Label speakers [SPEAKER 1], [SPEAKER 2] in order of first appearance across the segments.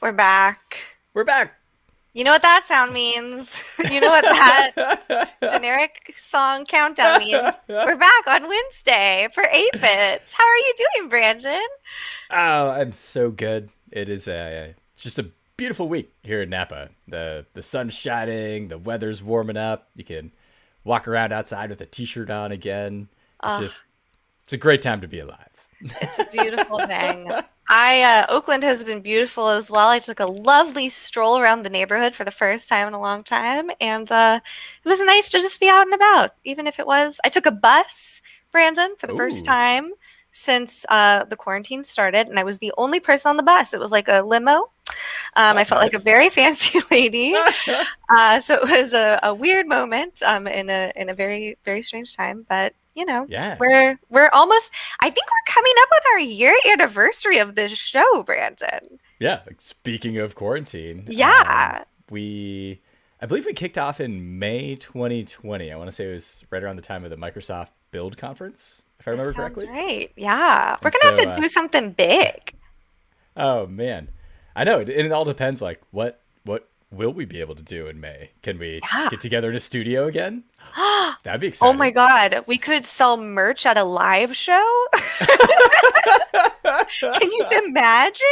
[SPEAKER 1] we're back.
[SPEAKER 2] We're back.
[SPEAKER 1] You know what that sound means. You know what that generic song countdown means. We're back on Wednesday for 8 bits. How are you doing, Brandon?
[SPEAKER 2] Oh, I'm so good. It is just a beautiful week here in Napa. The sun's shining, the weather's warming up. You can walk around outside with a t-shirt on again. It's
[SPEAKER 1] Oh,
[SPEAKER 2] just it's a great time to be alive.
[SPEAKER 1] it's a beautiful thing. Oakland has been beautiful as well. I took a lovely stroll around the neighborhood for the first time in a long time, and it was nice to just be out and about, even if it was. I took a bus, Brandon, for the first
[SPEAKER 2] Oh,
[SPEAKER 1] time since the quarantine started, and I was the only person on the bus. It was like a limo. I
[SPEAKER 2] oh,
[SPEAKER 1] felt like a
[SPEAKER 2] nice.
[SPEAKER 1] very fancy lady. So it was a weird moment in a very very strange time, but
[SPEAKER 2] Yeah,
[SPEAKER 1] we're almost. I think we're coming up on our year anniversary of this show, Brandon.
[SPEAKER 2] yeah. Like, speaking of quarantine,
[SPEAKER 1] Yeah,
[SPEAKER 2] I believe we kicked off in May 2020. I want to say it was right around the time of the Microsoft Build conference, if I
[SPEAKER 1] this
[SPEAKER 2] remember
[SPEAKER 1] sounds
[SPEAKER 2] correctly.
[SPEAKER 1] right. Yeah, we're
[SPEAKER 2] And
[SPEAKER 1] gonna
[SPEAKER 2] so,
[SPEAKER 1] have to do something big.
[SPEAKER 2] oh man, I know, and it all depends. Like, what will we be able to do in May? Can we
[SPEAKER 1] Yeah.
[SPEAKER 2] get together in a studio again? That'd be
[SPEAKER 1] Oh my
[SPEAKER 2] exciting.
[SPEAKER 1] God, we could sell merch at a live show. Can you imagine?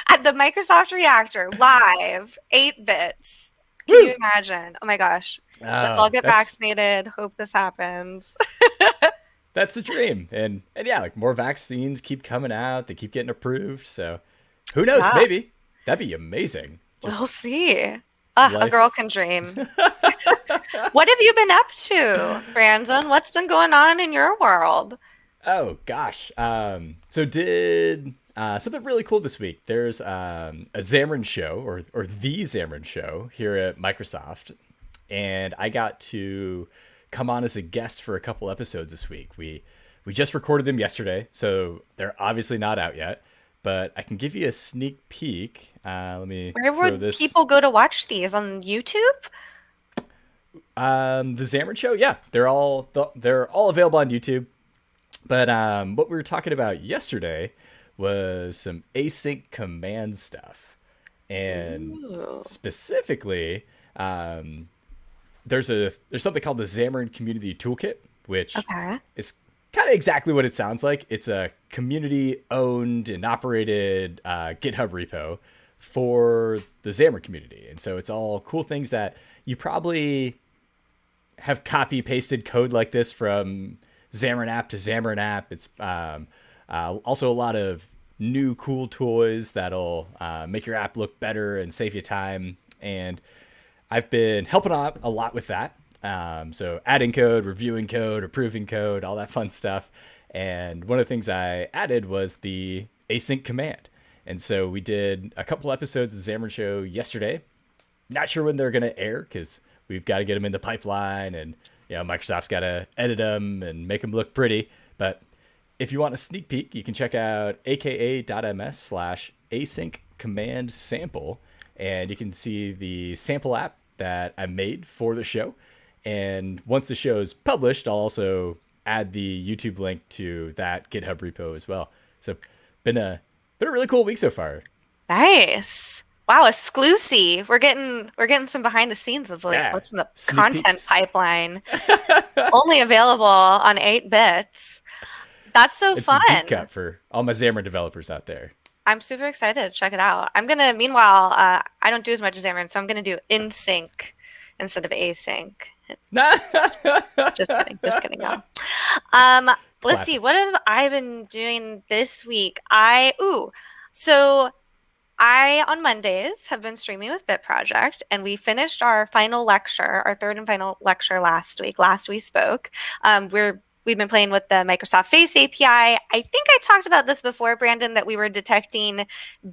[SPEAKER 1] At the Microsoft Reactor, live, 8 bits. Can you
[SPEAKER 2] Woo!
[SPEAKER 1] imagine? Oh my gosh. Let's all
[SPEAKER 2] Oh,
[SPEAKER 1] get vaccinated. Hope this happens.
[SPEAKER 2] that's the dream, and yeah, like more vaccines keep coming out. They keep getting approved. So who knows?
[SPEAKER 1] Yeah,
[SPEAKER 2] Maybe that'd be amazing. Just
[SPEAKER 1] we'll see. A girl
[SPEAKER 2] life.
[SPEAKER 1] can dream. What have you been up to, Brandon? What's been going on in your world?
[SPEAKER 2] Oh gosh. So did something really cool this week. There's a Xamarin show or the Xamarin show here at Microsoft, and I got to come on as a guest for a couple episodes this week. We just recorded them yesterday, so they're obviously not out yet. But I can give you a sneak peek. Let me
[SPEAKER 1] Where
[SPEAKER 2] throw
[SPEAKER 1] would
[SPEAKER 2] this.
[SPEAKER 1] people go to watch these? On YouTube?
[SPEAKER 2] The Xamarin show, yeah, they're all available on YouTube. But what we were talking about yesterday was some async command stuff, and
[SPEAKER 1] Ooh.
[SPEAKER 2] specifically, there's something called the Xamarin Community Toolkit, which
[SPEAKER 1] Okay.
[SPEAKER 2] is kind of exactly what it sounds like. It's a community-owned and operated GitHub repo for the Xamarin community, and so it's all cool things that you probably have copy pasted code like this from Xamarin app to Xamarin app. It's also a lot of new cool toys that'll make your app look better and save you time. And I've been helping out a lot with that. So adding code, reviewing code, approving code, all that fun stuff. And one of the things I added was the async command. And so we did a couple episodes of the Xamarin Show yesterday. Not sure when they're going to air because we've got to get them in the pipeline, and Microsoft's got to edit them and make them look pretty. But if you want a sneak peek, you can check out aka.ms/async command sample, and you can see the sample app that I made for the show. And once the show is published, I'll also add the YouTube link to that GitHub repo as well. So been a really cool week so far.
[SPEAKER 1] Nice. Wow, exclusive. We're getting some behind the scenes of like
[SPEAKER 2] Yeah,
[SPEAKER 1] what's in the
[SPEAKER 2] sneak
[SPEAKER 1] content
[SPEAKER 2] peeks.
[SPEAKER 1] pipeline. Only available on 8 bits. That's so
[SPEAKER 2] It's a deep
[SPEAKER 1] fun.
[SPEAKER 2] cut for all my Xamarin developers out there.
[SPEAKER 1] I'm super excited to check it out. Meanwhile, I don't do as much as Xamarin, so I'm gonna do in sync instead of async. Just kidding, just kidding, y'all. Um, let's see,
[SPEAKER 2] Classic.
[SPEAKER 1] what have I been doing this week? So I, on Mondays, have been streaming with Bit Project, and we finished our final lecture, our third and final lecture last week. Last we spoke, we've been playing with the Microsoft Face API. I think I talked about this before, Brandon, that we were detecting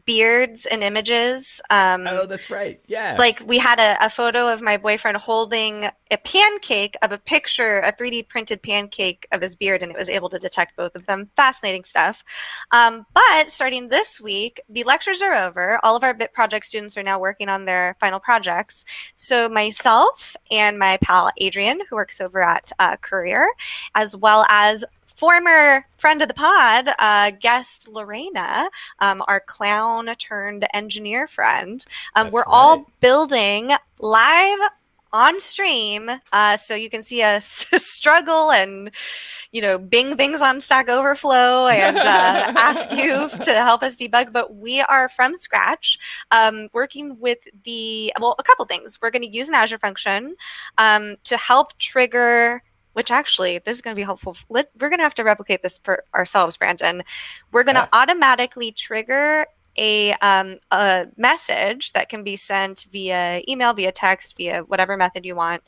[SPEAKER 1] beards and images.
[SPEAKER 2] Oh, that's right. Yeah.
[SPEAKER 1] Like we had a photo of my boyfriend holding a pancake of a picture, a 3D printed pancake of his beard, and it was able to detect both of them. Fascinating stuff. But starting this week, the lectures are over. All of our Bit Project students are now working on their final projects. So myself and my pal Adrian, who works over at Courier, as well as former friend of the pod, guest Lorena, our clown turned engineer friend.
[SPEAKER 2] That's
[SPEAKER 1] We're
[SPEAKER 2] right.
[SPEAKER 1] all building live on stream, so you can see us struggle and bing things on Stack Overflow and ask you to help us debug. But we are from scratch, working with a couple things. We're going to use an Azure function to help trigger. Which actually, this is going to be helpful. We're going to have to replicate this for ourselves, Brandon. We're going to
[SPEAKER 2] Ah,
[SPEAKER 1] automatically trigger a message that can be sent via email, via text, via whatever method you want.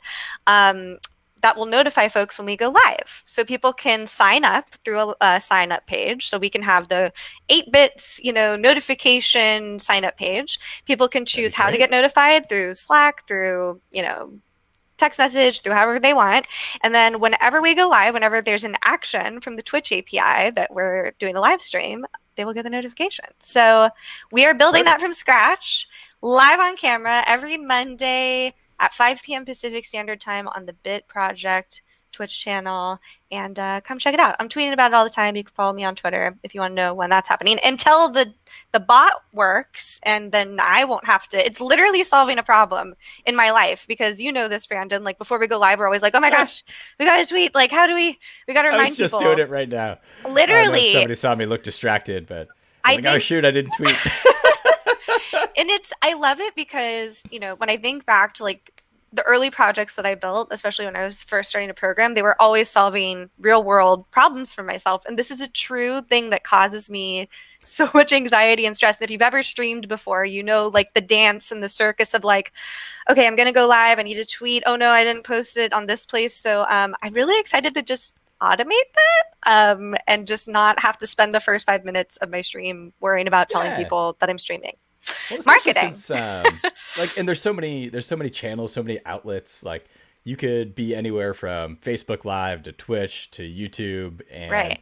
[SPEAKER 1] That will notify folks when we go live. So people can sign up through a sign up page. So we can have the 8-bits, notification sign up page. People can
[SPEAKER 2] that'd be
[SPEAKER 1] choose how to
[SPEAKER 2] great.
[SPEAKER 1] get notified through Slack, through, text message, through however they want. And then whenever we go live, whenever there's an action from the Twitch API that we're doing a live stream, they will get the notification. So we are building that
[SPEAKER 2] Perfect.
[SPEAKER 1] from scratch, live on camera every Monday at 5 p.m. Pacific Standard Time on the Bit Project Twitch channel. And come check it out. I'm tweeting about it all the time. You can follow me on Twitter if you want to know when that's happening. Until the bot works, and then I won't have to. It's literally solving a problem in my life, because you know this, Brandon. Like, before we go live, we're always like, "Oh my gosh, we got to tweet! Like, how do we got to
[SPEAKER 2] I was
[SPEAKER 1] remind
[SPEAKER 2] just doing
[SPEAKER 1] people?"
[SPEAKER 2] it right now. I don't know if
[SPEAKER 1] Literally,
[SPEAKER 2] somebody saw me look distracted, but I was
[SPEAKER 1] I
[SPEAKER 2] like, oh
[SPEAKER 1] think
[SPEAKER 2] shoot, I didn't tweet.
[SPEAKER 1] and I love it because, when I think back to like the early projects that I built, especially when I was first starting to program, they were always solving real world problems for myself. And this is a true thing that causes me so much anxiety and stress. And if you've ever streamed before, like the dance and the circus of like, okay, I'm going to go live. I need to tweet. Oh no, I didn't post it on this place. So I'm really excited to just automate that, and just not have to spend the first 5 minutes of my stream worrying about telling
[SPEAKER 2] Yeah.
[SPEAKER 1] people that I'm streaming.
[SPEAKER 2] Well, especially
[SPEAKER 1] Marketing.
[SPEAKER 2] since like, and there's so many channels, so many outlets. Like, you could be anywhere from Facebook Live to Twitch to YouTube, and
[SPEAKER 1] Right.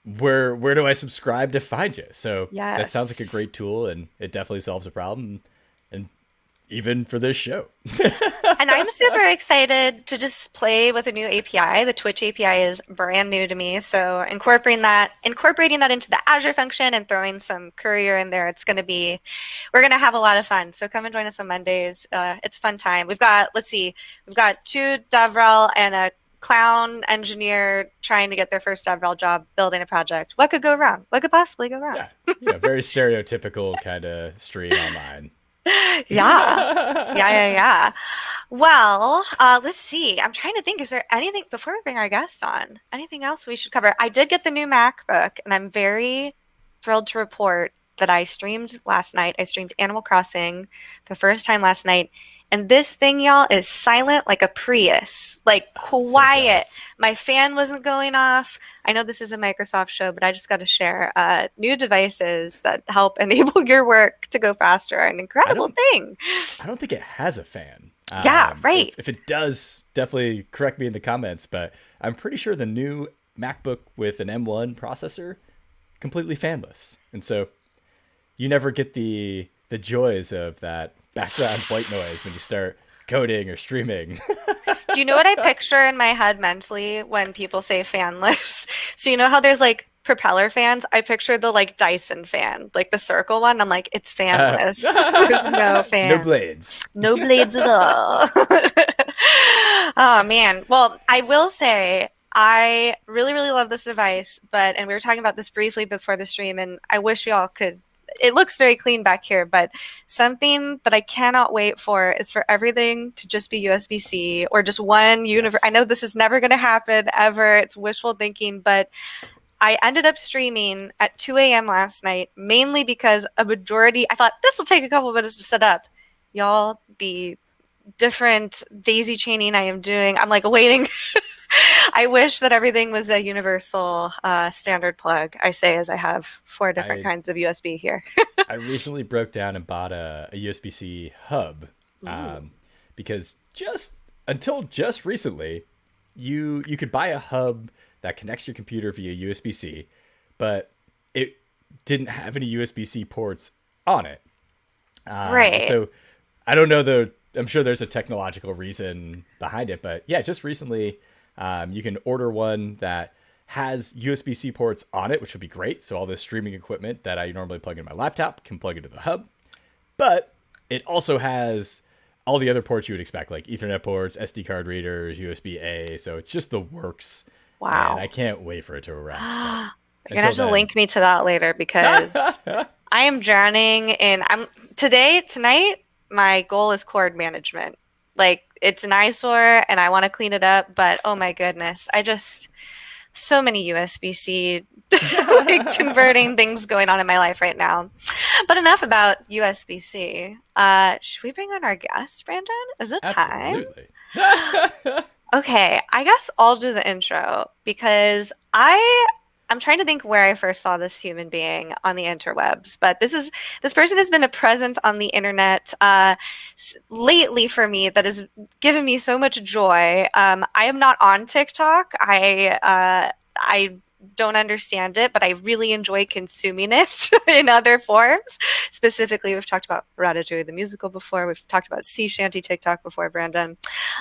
[SPEAKER 2] where do I subscribe to find you? So that sounds like a
[SPEAKER 1] Yes.
[SPEAKER 2] great tool, and it definitely solves a problem, and even for this show.
[SPEAKER 1] And I'm super excited to just play with a new API. The Twitch API is brand new to me, so incorporating that into the Azure function and throwing some Courier in there, we're gonna have a lot of fun. So come and join us on Mondays. It's a fun time. We've got two DevRel and a clown engineer trying to get their first DevRel job building a project. What could go wrong? What could possibly go wrong?
[SPEAKER 2] Yeah, very stereotypical kind of stream online.
[SPEAKER 1] Yeah. Yeah, yeah, yeah. Well, let's see. I'm trying to think. Is there anything before we bring our guest on? Anything else we should cover? I did get the new MacBook, and I'm very thrilled to report that I streamed last night. I streamed Animal Crossing for the first time last night. And this thing, y'all, is silent like a Prius, like
[SPEAKER 2] So
[SPEAKER 1] quiet.
[SPEAKER 2] jealous.
[SPEAKER 1] My fan wasn't going off. I know this is a Microsoft show, but I just got to share new devices that help enable your work to go faster. An
[SPEAKER 2] I
[SPEAKER 1] incredible
[SPEAKER 2] don't
[SPEAKER 1] thing.
[SPEAKER 2] I don't think it has a fan.
[SPEAKER 1] Yeah, right.
[SPEAKER 2] If it does, definitely correct me in the comments. But I'm pretty sure the new MacBook with an M1 processor completely fanless, and so you never get the joys of that background white noise when you start coding or streaming.
[SPEAKER 1] Do you know what I picture in my head mentally when people say fanless? So you know how there's like propeller fans? I picture the like Dyson fan, like the circle one. I'm like, it's fanless. There's no
[SPEAKER 2] No
[SPEAKER 1] fan.
[SPEAKER 2] blades.
[SPEAKER 1] No blades at all. Oh man. Well, I will say I really, really love this device, and we were talking about this briefly before the stream, and I wish we all could. It looks very clean back here, but something that I cannot wait for is for everything to just be USB-C or just one universe. I
[SPEAKER 2] Yes.
[SPEAKER 1] know this is never going to happen ever. It's wishful thinking, but I ended up streaming at 2 a.m. last night, mainly because I thought this will take a couple minutes to set up. Y'all, the different daisy chaining I am doing, I'm like waiting. I wish that everything was a universal standard plug. I say as I have 4 different
[SPEAKER 2] I
[SPEAKER 1] kinds of USB here.
[SPEAKER 2] I recently broke down and bought a USB-C hub,
[SPEAKER 1] Ooh.
[SPEAKER 2] because just until just recently, you could buy a hub that connects your computer via USB-C, but it didn't have any USB-C ports on it. And
[SPEAKER 1] Right.
[SPEAKER 2] so I don't know I'm sure there's a technological reason behind it, but yeah, just recently You can order one that has USB-C ports on it, which would be great. So all this streaming equipment that I normally plug in my laptop can plug into the hub. But it also has all the other ports you would expect, like Ethernet ports, SD card readers, USB-A. So it's just the works.
[SPEAKER 1] Wow.
[SPEAKER 2] And I can't wait for it to arrive.
[SPEAKER 1] You're gonna have to link me to that later because I am drowning in tonight, my goal is cord management. Like it's an eyesore and I want to clean it up, but oh my goodness, so many USB-C like converting things going on in my life right now. But enough about USB-C. Should we bring on our guest, Brandon? Is it time?
[SPEAKER 2] Absolutely.
[SPEAKER 1] Okay, I guess I'll do the intro because I'm trying to think where I first saw this human being on the interwebs, but this person has been a presence on the internet lately for me that has given me so much joy. I am not on TikTok. I don't understand it, but I really enjoy consuming it in other forms. Specifically, we've talked about Ratatouille the musical before. We've talked about sea shanty TikTok before, Brandon.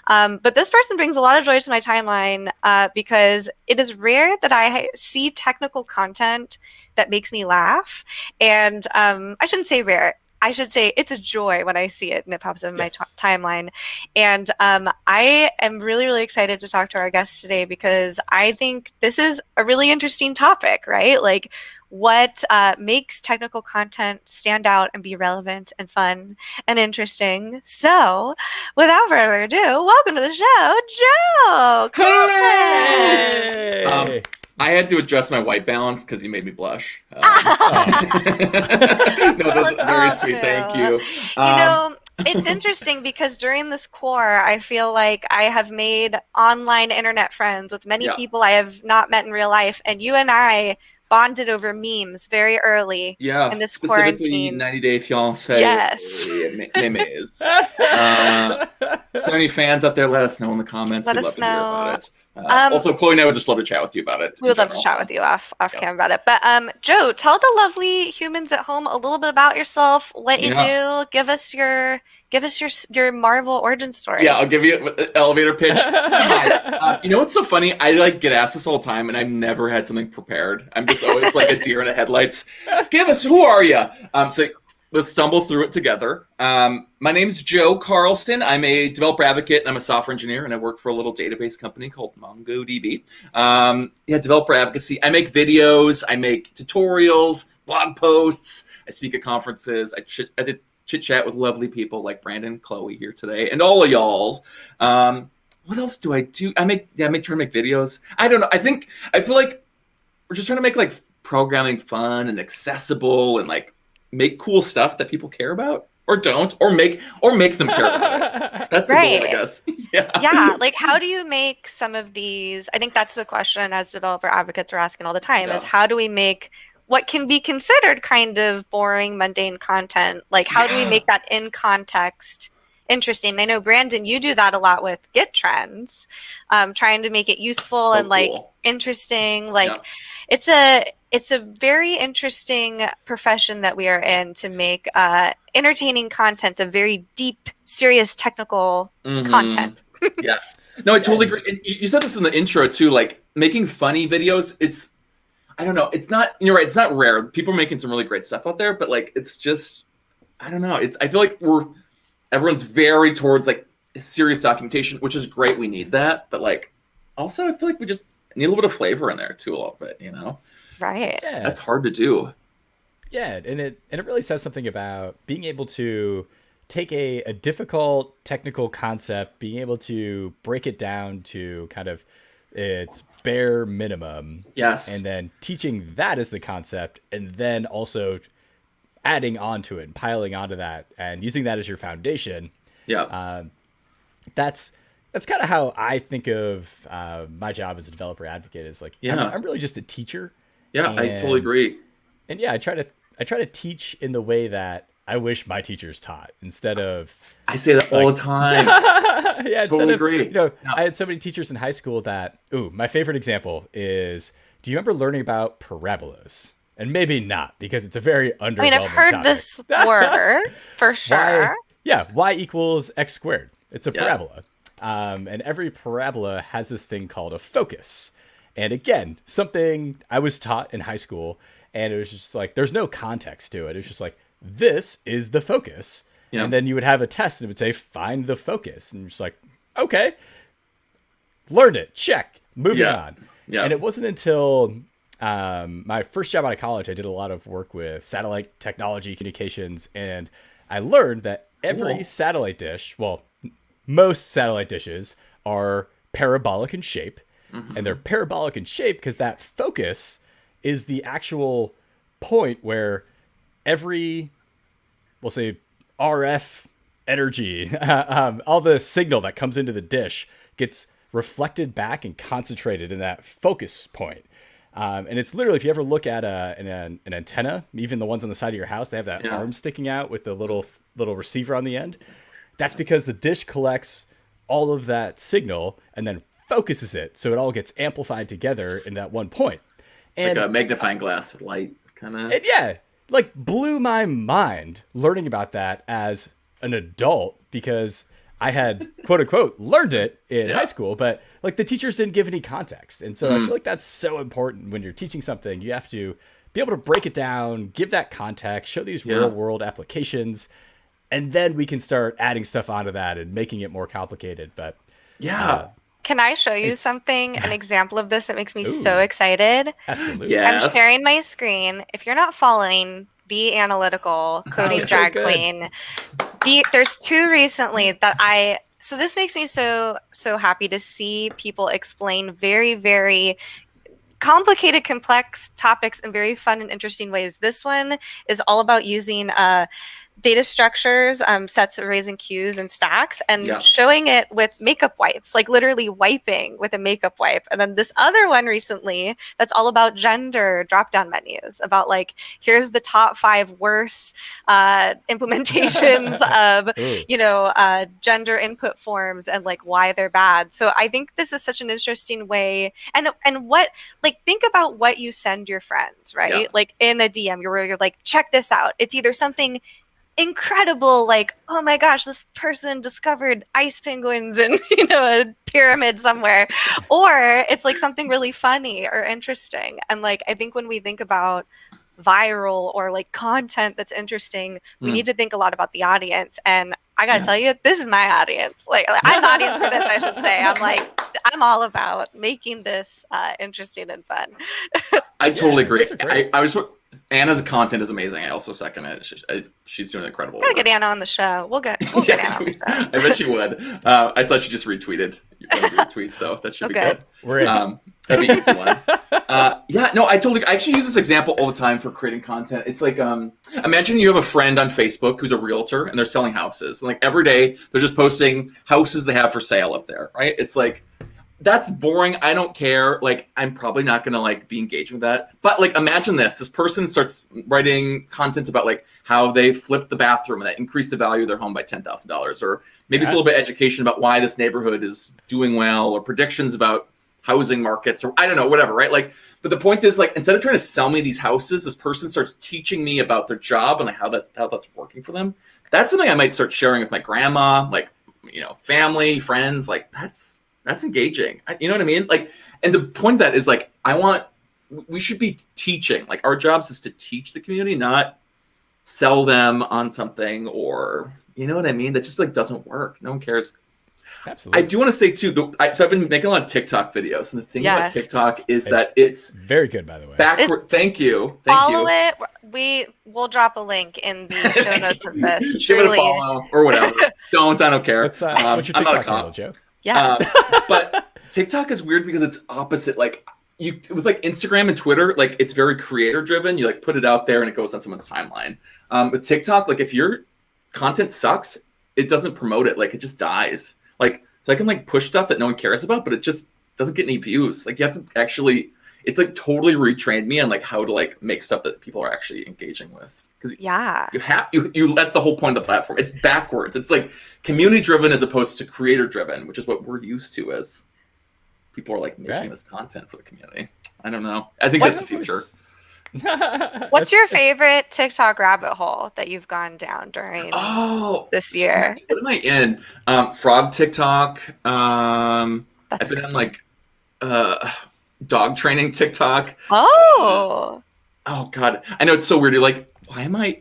[SPEAKER 1] But this person brings a lot of joy to my timeline because it is rare that I see technical content that makes me laugh. And I shouldn't say rare. I should say it's a joy when I see it and it pops up in my timeline. And I am really, really excited to talk to our guest today because I think this is a really interesting topic, right? Like what makes technical content stand out and be relevant and fun and interesting. So without further ado, welcome to the show, Joe Karlsson.
[SPEAKER 3] I had to adjust my white balance because you made me blush. No, that's very sweet.
[SPEAKER 1] True.
[SPEAKER 3] Thank you.
[SPEAKER 1] It's interesting because during this core, I feel like I have made online internet friends with many people I have not met in real life. And you and I bonded over memes very early in this quarantine.
[SPEAKER 3] 90 Day Fiancé.
[SPEAKER 1] Yes.
[SPEAKER 3] Memes. So any fans out there, let us know in the comments.
[SPEAKER 1] Let
[SPEAKER 3] We'd
[SPEAKER 1] us
[SPEAKER 3] love to hear
[SPEAKER 1] know.
[SPEAKER 3] about it. Also, Chloe and I would just love to chat with you about it.
[SPEAKER 1] We would love to chat with you off cam about it. But Joe, tell the lovely humans at home a little bit about yourself, what you do. Give us your Marvel origin story.
[SPEAKER 3] Yeah, I'll give you an elevator pitch. You know what's so funny? I get asked this all the time, and I've never had something prepared. I'm just always like a deer in the headlights. Who are you? So let's stumble through it together. My name's Joe Karlsson. I'm a developer advocate, and I'm a software engineer, and I work for a little database company called MongoDB. Developer advocacy. I make videos. I make tutorials, blog posts. I speak at conferences. I did chit-chat with lovely people like Brandon, Chloe here today, and all of y'all. What else do I do? I try to make videos. I don't know. I feel like we're just trying to make like programming fun and accessible and like make cool stuff that people care about or don't, or make them care about it. That's the goal, I guess.
[SPEAKER 1] Yeah. Like how do you make some of these? I think that's the question as developer advocates are asking all the time is how do we make what can be considered kind of boring, mundane content? Like how do we make that in context interesting? I know, Brandon, you do that a lot with Git trends, trying to make it useful and like interesting. Like it's a very interesting profession that we are in to make entertaining content of very deep, serious technical content.
[SPEAKER 3] No, I totally agree. And you said this in the intro too, like making funny videos. I don't know. It's not, you're right. It's not rare. People are making some really great stuff out there, but like, it's just, I don't know. I feel like everyone's very towards like serious documentation, which is great. We need that. But like, also I feel like we just need a little bit of flavor in there too, a little bit,
[SPEAKER 1] Right.
[SPEAKER 2] Yeah.
[SPEAKER 3] That's hard to do.
[SPEAKER 2] Yeah. And it really says something about being able to take a difficult technical concept, being able to break it down to kind of its bare minimum.
[SPEAKER 3] Yes.
[SPEAKER 2] And then teaching that as the concept and then also adding onto it and piling onto that and using that as your foundation.
[SPEAKER 3] Yeah.
[SPEAKER 2] That's kind of how I think of my job as a developer advocate is like, I'm really just a teacher.
[SPEAKER 3] Yeah, I totally agree.
[SPEAKER 2] And I try to teach in the way that I wish my teachers taught instead of.
[SPEAKER 3] I say that all the time.
[SPEAKER 2] Totally
[SPEAKER 3] agree.
[SPEAKER 2] I had so many teachers in high school that. My favorite example is. Do you remember learning about parabolas? And maybe not because it's a very underwhelming.
[SPEAKER 1] I've heard
[SPEAKER 2] topic.
[SPEAKER 1] this word for sure.
[SPEAKER 2] Y equals x squared. It's a parabola. And every parabola has this thing called a focus. And again, something I was taught in high school, and it was just like, there's no context to it. It was just like, this is the focus.
[SPEAKER 3] Yeah.
[SPEAKER 2] And then you would have a test and it would say, find the focus. And you're just like, okay, learned it, check, moving on.
[SPEAKER 3] Yeah.
[SPEAKER 2] And it wasn't until my first job out of college, I did a lot of work with satellite technology communications. And I learned that every satellite dish, well, most satellite dishes are parabolic in shape. And they're parabolic in shape because that focus is the actual point where every, we'll say, RF energy, all the signal that comes into the dish gets reflected back and concentrated in that focus point. And it's literally, if you ever look at an antenna, even the ones on the side of your house, they have that arm sticking out with the little receiver on the end. That's because the dish collects all of that signal and then focuses it, so it all gets amplified together in that one point. And
[SPEAKER 3] like a magnifying glass of light, kind of.
[SPEAKER 2] And yeah, like blew my mind learning about that as an adult, because I had quote unquote learned it in high school, but like the teachers didn't give any context. And so I feel like that's so important when you're teaching something. You have to be able to break it down, give that context, show these real world applications, and then we can start adding stuff onto that and making it more complicated. But
[SPEAKER 1] can I show you something, an example of this that makes me so excited?
[SPEAKER 2] Absolutely.
[SPEAKER 3] Yes.
[SPEAKER 1] I'm sharing my screen. If you're not following Be Analytical, Coding Drag Queen, there's two recently that so this makes me so happy to see people explain very, very complicated, complex topics in very fun and interesting ways. This one is all about using data structures, sets, arrays, and queues, and stacks, and showing it with makeup wipes, like literally wiping with a makeup wipe. And then this other one recently that's all about gender drop-down menus, about like, here's the top 5 worst implementations of, gender input forms and like why they're bad. So I think this is such an interesting way. And what, like, think about what you send your friends, right?
[SPEAKER 3] Yeah.
[SPEAKER 1] Like in a DM, you're like, check this out. It's either something incredible, like, oh my gosh, this person discovered ice penguins in a pyramid somewhere, or it's like something really funny or interesting. And like, I think when we think about viral or like content that's interesting, we need to think a lot about the audience. And I gotta tell you, this is my audience. Like I'm the audience for this, I should say. I'm all about making this interesting and fun.
[SPEAKER 3] I totally agree. Anna's content is amazing. I also second it. She's doing incredible.
[SPEAKER 1] Gotta get Anna on the show. We'll get Anna on the show.
[SPEAKER 3] I bet she would. I saw she just retweeted one of your tweets, so that should be good.
[SPEAKER 2] We're in.
[SPEAKER 3] That'd be an easy one. I actually use this example all the time for creating content. It's like, imagine you have a friend on Facebook who's a realtor and they're selling houses. And like every day they're just posting houses they have for sale up there, right? It's like, that's boring. I don't care. Like, I'm probably not going to like be engaged with that. But like, imagine this person starts writing content about like how they flipped the bathroom and that increased the value of their home by $10,000, or maybe it's a little bit of education about why this neighborhood is doing well, or predictions about housing markets, or I don't know, whatever. Right. Like, but the point is, like, instead of trying to sell me these houses, this person starts teaching me about their job and like how that's working for them. That's something I might start sharing with my grandma, like, family, friends. Like that's engaging. You know what I mean? Like, and the point of that is like, we should be teaching. Like, our jobs is to teach the community, not sell them on something, or, you know what I mean? That just like doesn't work. No one cares.
[SPEAKER 2] Absolutely.
[SPEAKER 3] I do want to say too, so I've been making a lot of TikTok videos, and the thing about TikTok is that it's
[SPEAKER 2] very good, by the way.
[SPEAKER 3] Backward. Thank you.
[SPEAKER 1] Follow it. We'll drop a link in the show notes of this.
[SPEAKER 3] Give it a follow or whattever. I don't care.
[SPEAKER 2] What's your TikTok handle, Joe?
[SPEAKER 1] Yeah.
[SPEAKER 3] But TikTok is weird because it's opposite. Like, with like Instagram and Twitter, like it's very creator driven. You like put it out there and it goes on someone's timeline. With TikTok, like if your content sucks, it doesn't promote it. Like it just dies. Like, so I can like push stuff that no one cares about, but it just doesn't get any views. Like you have to actually, it's like totally retrained me on like how to like make stuff that people are actually engaging with. Because you that's the whole point of the platform. It's backwards. It's like community driven as opposed to creator driven, which is what we're used to as people are like making this content for the community. I don't know. I think that's the future.
[SPEAKER 1] What's your favorite TikTok rabbit hole that you've gone down during this year?
[SPEAKER 3] What am I in? Frog TikTok.
[SPEAKER 1] That's
[SPEAKER 3] I've
[SPEAKER 1] a
[SPEAKER 3] been
[SPEAKER 1] good
[SPEAKER 3] in
[SPEAKER 1] one.
[SPEAKER 3] like dog training TikTok.
[SPEAKER 1] Oh,
[SPEAKER 3] Oh God, I know it's so weird. You're like, why am I?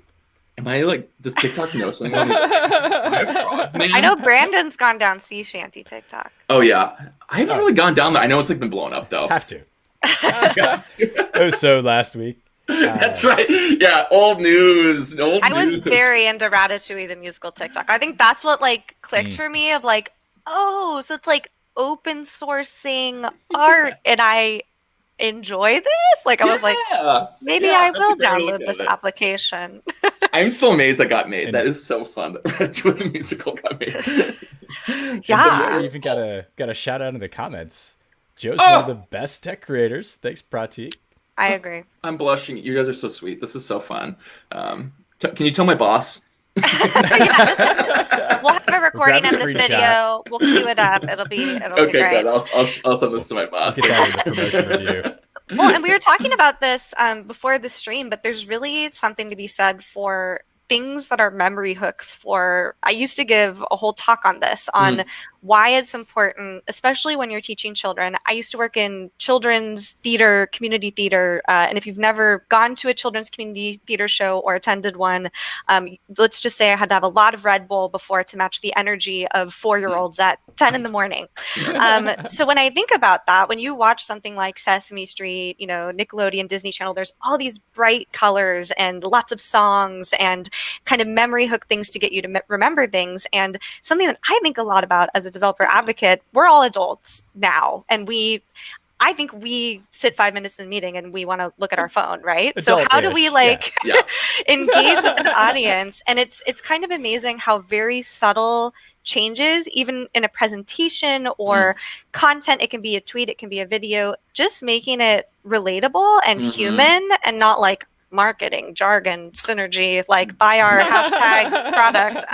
[SPEAKER 3] Am I like? Does TikTok know something about me? Am I a frog man?
[SPEAKER 1] I know Brandon's gone down sea shanty TikTok.
[SPEAKER 3] Oh yeah, I haven't really gone down there. I know it's like been blown up though.
[SPEAKER 2] Have to.
[SPEAKER 3] Got to.
[SPEAKER 2] It was so last week.
[SPEAKER 3] That's right. Yeah, old news. Old
[SPEAKER 1] I was
[SPEAKER 3] news.
[SPEAKER 1] very into Ratatouille the musical TikTok. I think that's what like clicked for me of like, oh, so it's like open sourcing art and I enjoy this. Like I was like, maybe I
[SPEAKER 3] that's a
[SPEAKER 1] will
[SPEAKER 3] great way to look
[SPEAKER 1] download
[SPEAKER 3] at
[SPEAKER 1] this
[SPEAKER 3] it.
[SPEAKER 1] application.
[SPEAKER 3] I'm so amazed that got made.
[SPEAKER 2] And-
[SPEAKER 3] That is so fun that Ratatouille the musical got made.
[SPEAKER 2] And
[SPEAKER 1] Yeah.
[SPEAKER 2] Joe even got a shout out in the comments. Joe's one of the best tech creators. Thanks, Pratik.
[SPEAKER 1] I agree.
[SPEAKER 3] I'm blushing. You guys are so sweet. This is so fun. Can you tell my boss?
[SPEAKER 1] Yeah, we'll have a recording
[SPEAKER 2] Grab a
[SPEAKER 1] of this
[SPEAKER 2] screenshot.
[SPEAKER 1] Video. We'll cue it up. It'll be
[SPEAKER 3] Okay,
[SPEAKER 1] great.
[SPEAKER 3] good. I'll send this to my boss.
[SPEAKER 2] Get that in the promotion review.
[SPEAKER 1] Well, and we were talking about this before the stream, but there's really something to be said for things that are memory hooks for. I used to give a whole talk on this, on why it's important, especially when you're teaching children. I used to work in children's theater, community theater, and if you've never gone to a children's community theater show or attended one, let's just say I had to have a lot of Red Bull before to match the energy of 4-year-olds at 10 in the morning. So when I think about that, when you watch something like Sesame Street, you know, Nickelodeon, Disney Channel, there's all these bright colors and lots of songs and kind of memory hook things to get you to remember things. And something that I think a lot about as a developer advocate, we're all adults now, and I think we sit 5 minutes in a meeting and we want to look at our phone, right? So how do we engage with an audience? And it's kind of amazing how very subtle changes, even in a presentation or content, it can be a tweet, it can be a video, just making it relatable and human and not like marketing jargon synergy, like buy our hashtag product.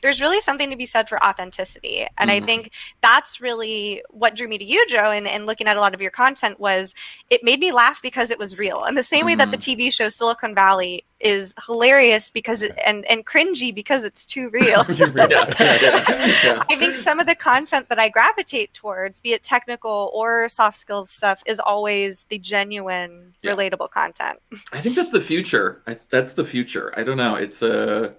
[SPEAKER 1] There's really something to be said for authenticity, and I think that's really what drew me to you, Joe, and looking at a lot of your content was it made me laugh because it was real, in the same way that the TV show Silicon Valley is hilarious because and cringy because it's too real. I think some of the content that I gravitate towards, be it technical or soft skills stuff, is always the genuine, relatable content.
[SPEAKER 3] I think that's the future. That's the future. I don't know. It's that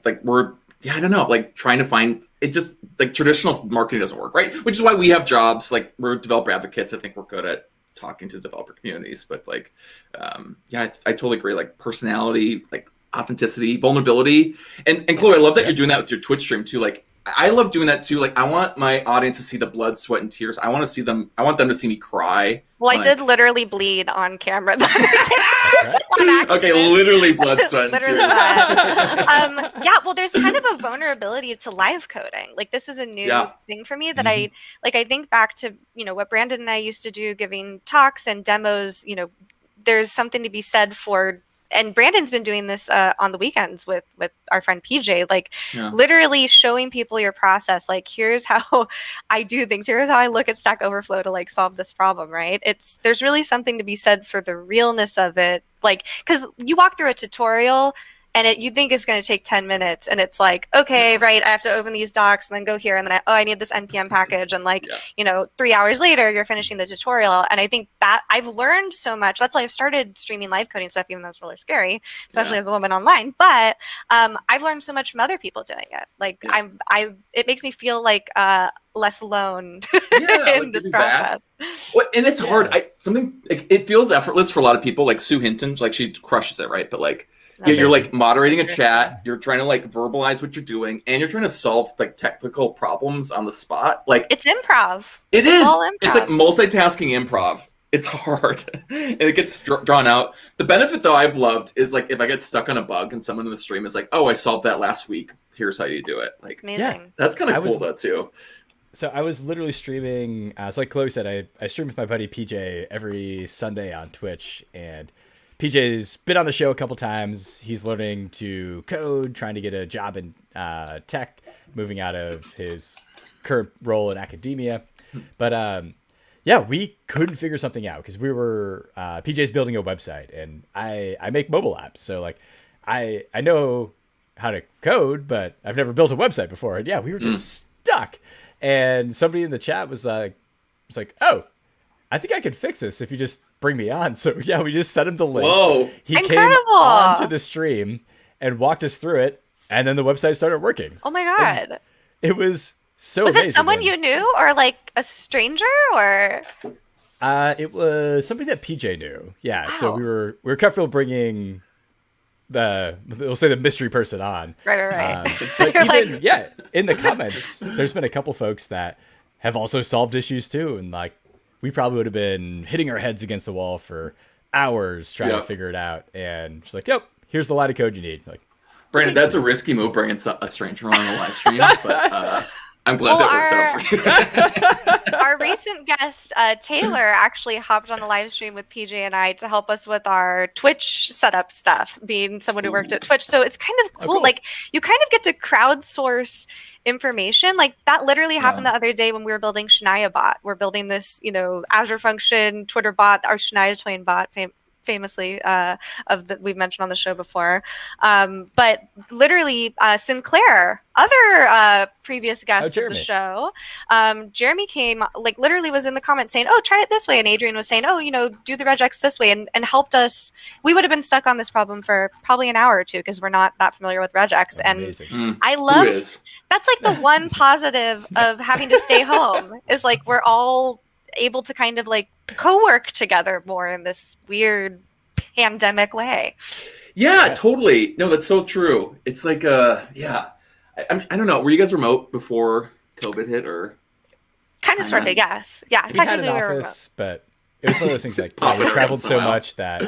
[SPEAKER 3] like we're I don't know, like trying to find it. Just like traditional marketing doesn't work, right? Which is why we have jobs. Like we're developer advocates. I think we're good at talking to developer communities, but like I totally agree. Like personality, like authenticity, vulnerability, and Chloe, I love that you're doing that with your Twitch stream too. Like I love doing that too. Like I want my audience to see the blood, sweat, and tears. I want them to see me cry.
[SPEAKER 1] Well, I did literally bleed on camera.
[SPEAKER 3] Okay, literally blood, sweat, and tears.
[SPEAKER 1] Yeah, well, there's kind of a vulnerability to live coding. Like this is a new thing for me that I think back to, you know, what Brandon and I used to do, giving talks and demos. You know, there's something to be said for. And Brandon's been doing this on the weekends with our friend PJ, like literally showing people your process. Like, here's how I do things. Here's how I look at Stack Overflow to like solve this problem, right? There's really something to be said for the realness of it. Like, because you walk through a tutorial and you think it's going to take 10 minutes and it's like, okay, right, I have to open these docs and then go here and then I need this NPM package. And like, you know, 3 hours later, you're finishing the tutorial. And I think that I've learned so much. That's why I've started streaming live coding stuff, even though it's really scary, especially as a woman online. But I've learned so much from other people doing it. Like it makes me feel like less alone in this process.
[SPEAKER 3] Well, and it's hard. It feels effortless for a lot of people. Like Sue Hinton, like she crushes it, right? But like, you're like moderating a chat, you're trying to like verbalize what you're doing, and you're trying to solve like technical problems on the spot. Like
[SPEAKER 1] it's improv.
[SPEAKER 3] It's all improv. It's like multitasking improv. It's hard and it gets drawn out. The benefit though I've loved is like if I get stuck on a bug and someone in the stream is like, "Oh, I solved that last week. Here's how you do it." Like,
[SPEAKER 1] amazing.
[SPEAKER 3] That's kind of cool though too.
[SPEAKER 2] So I was literally streaming. So like Chloe said, I stream with my buddy PJ every Sunday on Twitch, and PJ's been on the show a couple times. He's learning to code, trying to get a job in tech, moving out of his current role in academia. But yeah, we couldn't figure something out because we were PJ's building a website, and I make mobile apps, so like I know how to code, but I've never built a website before. And yeah, we were just stuck. And somebody in the chat was like, "Oh, I think I can fix this if you just bring me on." So yeah, we just sent him the link.
[SPEAKER 3] Whoa.
[SPEAKER 2] He
[SPEAKER 1] Incredible.
[SPEAKER 2] came onto the stream and walked us through it, and then the website started working.
[SPEAKER 1] Oh my God.
[SPEAKER 2] And it was so
[SPEAKER 1] Was
[SPEAKER 2] amazing.
[SPEAKER 1] it someone
[SPEAKER 2] And,
[SPEAKER 1] you knew or like a stranger or?
[SPEAKER 2] it was something that PJ knew. Yeah, so
[SPEAKER 1] Wow.
[SPEAKER 2] we were comfortable bringing we'll say the mystery person on.
[SPEAKER 1] Right.
[SPEAKER 2] But
[SPEAKER 1] You're
[SPEAKER 2] even
[SPEAKER 1] like-
[SPEAKER 2] yeah, in the comments, there's been a couple folks that have also solved issues too, and like we probably would have been hitting our heads against the wall for hours trying to figure it out, and just like, yep, here's the line of code you need. Like,
[SPEAKER 3] Brandon, that's a risky move bringing a stranger on the live stream, but I'm glad that worked out for you.
[SPEAKER 1] Our recent guest, Taylor, actually hopped on the live stream with PJ and I to help us with our Twitch setup stuff, being someone who worked at Twitch. So it's kind of cool.
[SPEAKER 2] cool.
[SPEAKER 1] Like, you kind of get to crowdsource information. Like, that literally happened the other day when we were building Shania bot. We're building this, Azure function, Twitter bot, our Shania Twain bot, famously we've mentioned on the show before, but literally Sinclair, other previous guest of the show, Jeremy came, like literally was in the comments saying, "Oh, try it this way," and Adrian was saying, "Oh, do the regex this way," and helped us. We would have been stuck on this problem for probably an hour or two because we're not that familiar with regex. And I love that's like the one positive of having to stay home is like we're all able to kind of like co-work together more in this weird pandemic way.
[SPEAKER 3] Yeah, totally. No, that's so true. It's like, I don't know. Were you guys remote before COVID hit or?
[SPEAKER 1] Kind of, sort of, yes. Yeah,
[SPEAKER 2] we
[SPEAKER 1] technically
[SPEAKER 2] had an
[SPEAKER 1] we were
[SPEAKER 2] office, but it was one of those things like we traveled so much that